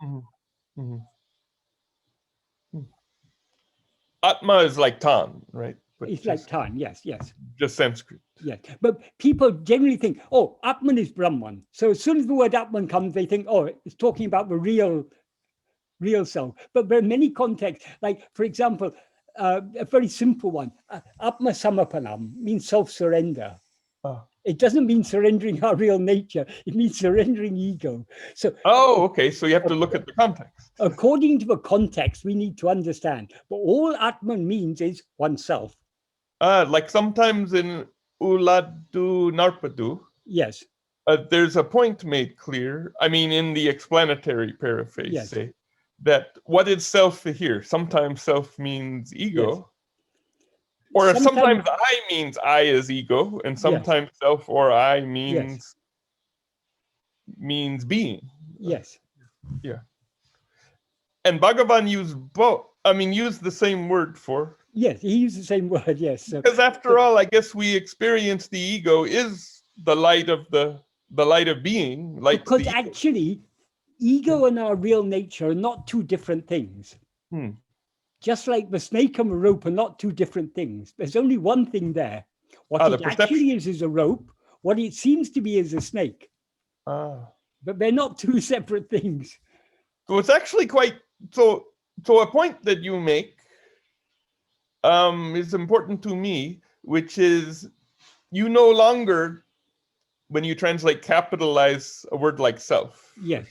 Speaker 1: Atma is like Tan, right?
Speaker 2: But it's like Tan, yes.
Speaker 1: Just Sanskrit.
Speaker 2: Yes, but people generally think, oh, Atman is Brahman. So as soon as the word Atman comes, they think, oh, it's talking about the real self. But there are many contexts, like, for example, a very simple one, Atma Samapanam means self-surrender. It doesn't mean surrendering our real nature. It means surrendering ego. So,
Speaker 1: okay. So you have to look at the context.
Speaker 2: According to the context, we need to understand. But all Atman means is oneself.
Speaker 1: Like sometimes in Uḷḷadu Nāṛpadu,
Speaker 2: yes,
Speaker 1: there's a point made clear. I mean, in the explanatory paraphrase, say that what is self here? Sometimes self means ego. Yes. Or sometimes I means I is ego, and sometimes self or I means being.
Speaker 2: Yes.
Speaker 1: Yeah. And Bhagavan used the same word for.
Speaker 2: Yes, he used the same word, yes.
Speaker 1: Because after all, I guess we experience the ego is the light of being.
Speaker 2: Because actually, ego and our real nature are not two different things. Just like the snake and the rope are not two different things. There's only one thing there. What it actually is a rope. What it seems to be is a snake. But they're not two separate things.
Speaker 1: So it's actually quite... So a point that you make is important to me, which is you no longer, when you translate, capitalize a word like self.
Speaker 2: Yes.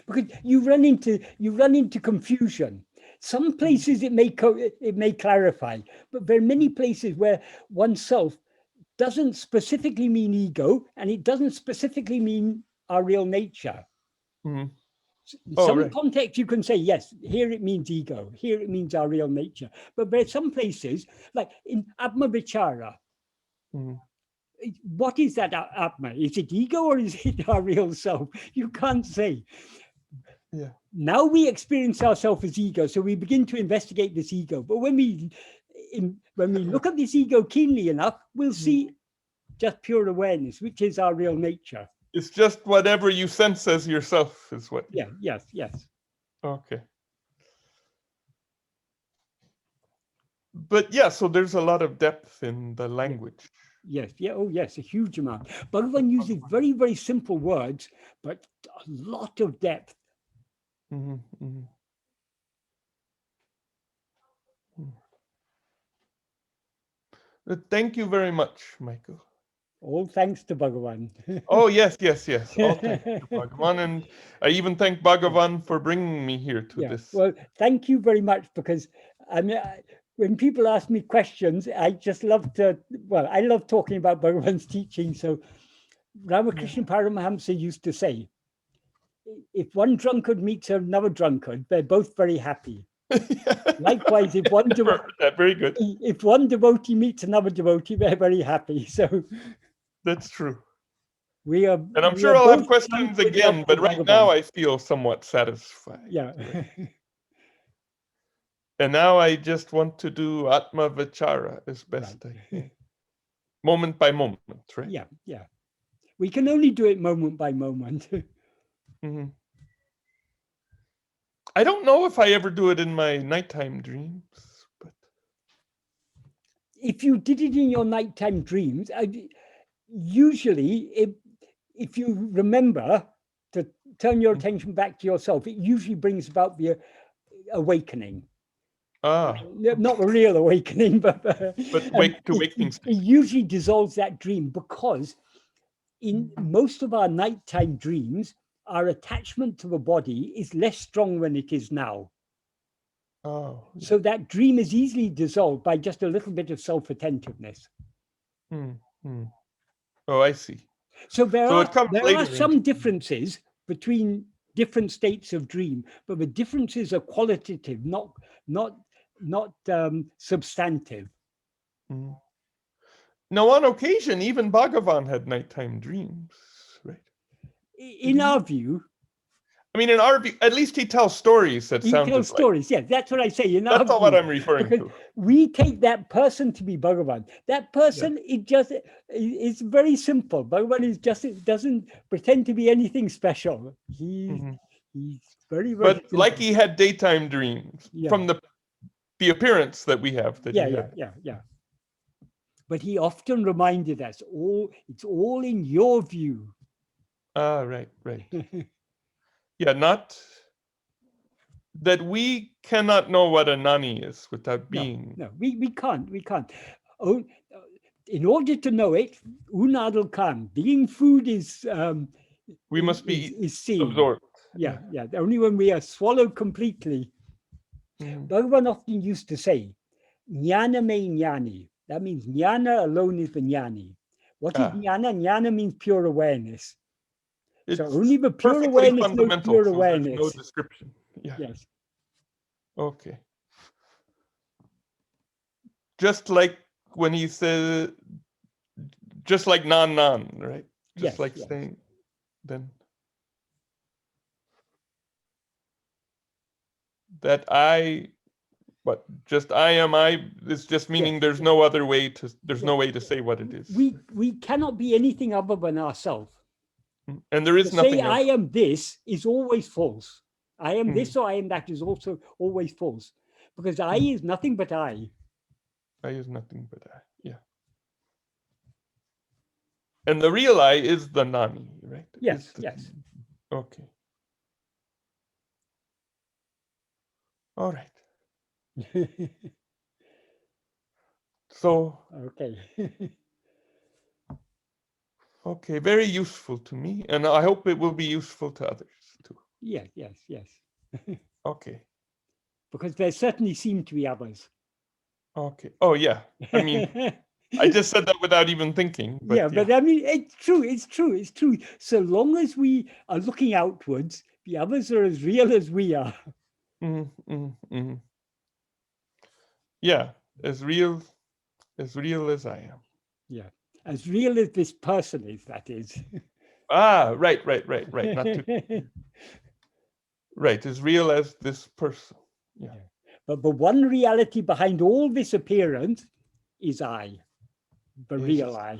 Speaker 2: Because you run into confusion. Some places it may clarify, but there are many places where oneself doesn't specifically mean ego, and it doesn't specifically mean our real nature. In some context, you can say, yes, here it means ego, here it means our real nature. But there are some places, like in Atma-vichara,
Speaker 1: Mhm.
Speaker 2: What is that Atma? Is it ego or is it our real self? You can't say.
Speaker 1: Yeah.
Speaker 2: Now we experience ourselves as ego, so we begin to investigate this ego. But when we look at this ego keenly enough, we'll see just pure awareness, which is our real nature.
Speaker 1: It's just whatever you sense as yourself is what.
Speaker 2: Yeah, yes.
Speaker 1: Okay. But yeah, so there's a lot of depth in the language.
Speaker 2: Yes, a huge amount. Bhagavan uses very, very simple words, but a lot of depth.
Speaker 1: Mhm, mhm. Thank you very much, Michael.
Speaker 2: All thanks to Bhagavan.
Speaker 1: Oh, yes. All thanks to Bhagavan. And I even thank Bhagavan for bringing me here to this.
Speaker 2: Well, thank you very much, because I mean, when people ask me questions, I just love I love talking about Bhagavan's teaching. So Ramakrishna Paramahamsa used to say, if one drunkard meets another drunkard, they're both very happy. Likewise, if one
Speaker 1: very good.
Speaker 2: If one devotee meets another devotee, they're very happy. So
Speaker 1: that's true.
Speaker 2: We are,
Speaker 1: and I'm sure I'll have questions again, but right now I feel somewhat satisfied.
Speaker 2: Yeah.
Speaker 1: And now I just want to do Atma-vichara as best I can. Moment by moment, right?
Speaker 2: Yeah. We can only do it moment by moment.
Speaker 1: Mm-hmm. I don't know if I ever do it in my nighttime dreams, but
Speaker 2: if you did it in your nighttime dreams, usually, if you remember to turn your attention back to yourself, it usually brings about the awakening. Not a real awakening, but
Speaker 1: waking state.
Speaker 2: It usually dissolves that dream, because in most of our nighttime dreams, our attachment to the body is less strong than it is now. So that dream is easily dissolved by just a little bit of self-attentiveness.
Speaker 1: Oh, I see.
Speaker 2: So there are some differences between different states of dream, but the differences are qualitative, not substantive.
Speaker 1: Now, on occasion, even Bhagavan had nighttime dreams, right?
Speaker 2: In our view.
Speaker 1: I mean, in our view, at least he tells stories that sound.
Speaker 2: He tells stories, yes. That's what I say.
Speaker 1: That's all what I'm referring to.
Speaker 2: We take that person to be Bhagavan. That person, it's very simple. Bhagavan doesn't pretend to be anything special. He's very, very
Speaker 1: But
Speaker 2: simple.
Speaker 1: like he had daytime dreams from the appearance that we have.
Speaker 2: Yeah. But he often reminded us, it's all in your view.
Speaker 1: Right. Yeah, not that we cannot know what a nani is without being.
Speaker 2: No, we can't. Oh, in order to know it, unadal kan, being food is
Speaker 1: we must be
Speaker 2: seen.
Speaker 1: Absorbed.
Speaker 2: Yeah. Only when we are swallowed completely. Bhagavan often used to say, jnana me jnani. That means jnana alone is the jnani. What is jnana? Jnana means pure awareness. So only the pure awareness knows pure awareness.
Speaker 1: No description. Yeah.
Speaker 2: Yes.
Speaker 1: Okay. Just like when he says, just like non, right? Just like saying, then that I am I is just meaning there's no other way to, no way to say what it is.
Speaker 2: We cannot be anything other than ourselves.
Speaker 1: And there is nothing else.
Speaker 2: I am this is always false. I am this or I am that is also always false. Because I is nothing but I.
Speaker 1: I is nothing but I, yeah. And the real I is the nani, right?
Speaker 2: Yes.
Speaker 1: Okay. All right. So.
Speaker 2: Okay.
Speaker 1: Okay, very useful to me, and I hope it will be useful to others too.
Speaker 2: Yes.
Speaker 1: Okay.
Speaker 2: Because there certainly seem to be others.
Speaker 1: Okay. Oh yeah. I mean, I just said that without even thinking. But
Speaker 2: but I mean, it's true. So long as we are looking outwards, the others are as real as we are.
Speaker 1: Yeah, as real as I am.
Speaker 2: Yeah. As real as this person is, that is.
Speaker 1: Ah, right. Not to, right, as real as this person. Yeah.
Speaker 2: But the one reality behind all this appearance is I, the real I.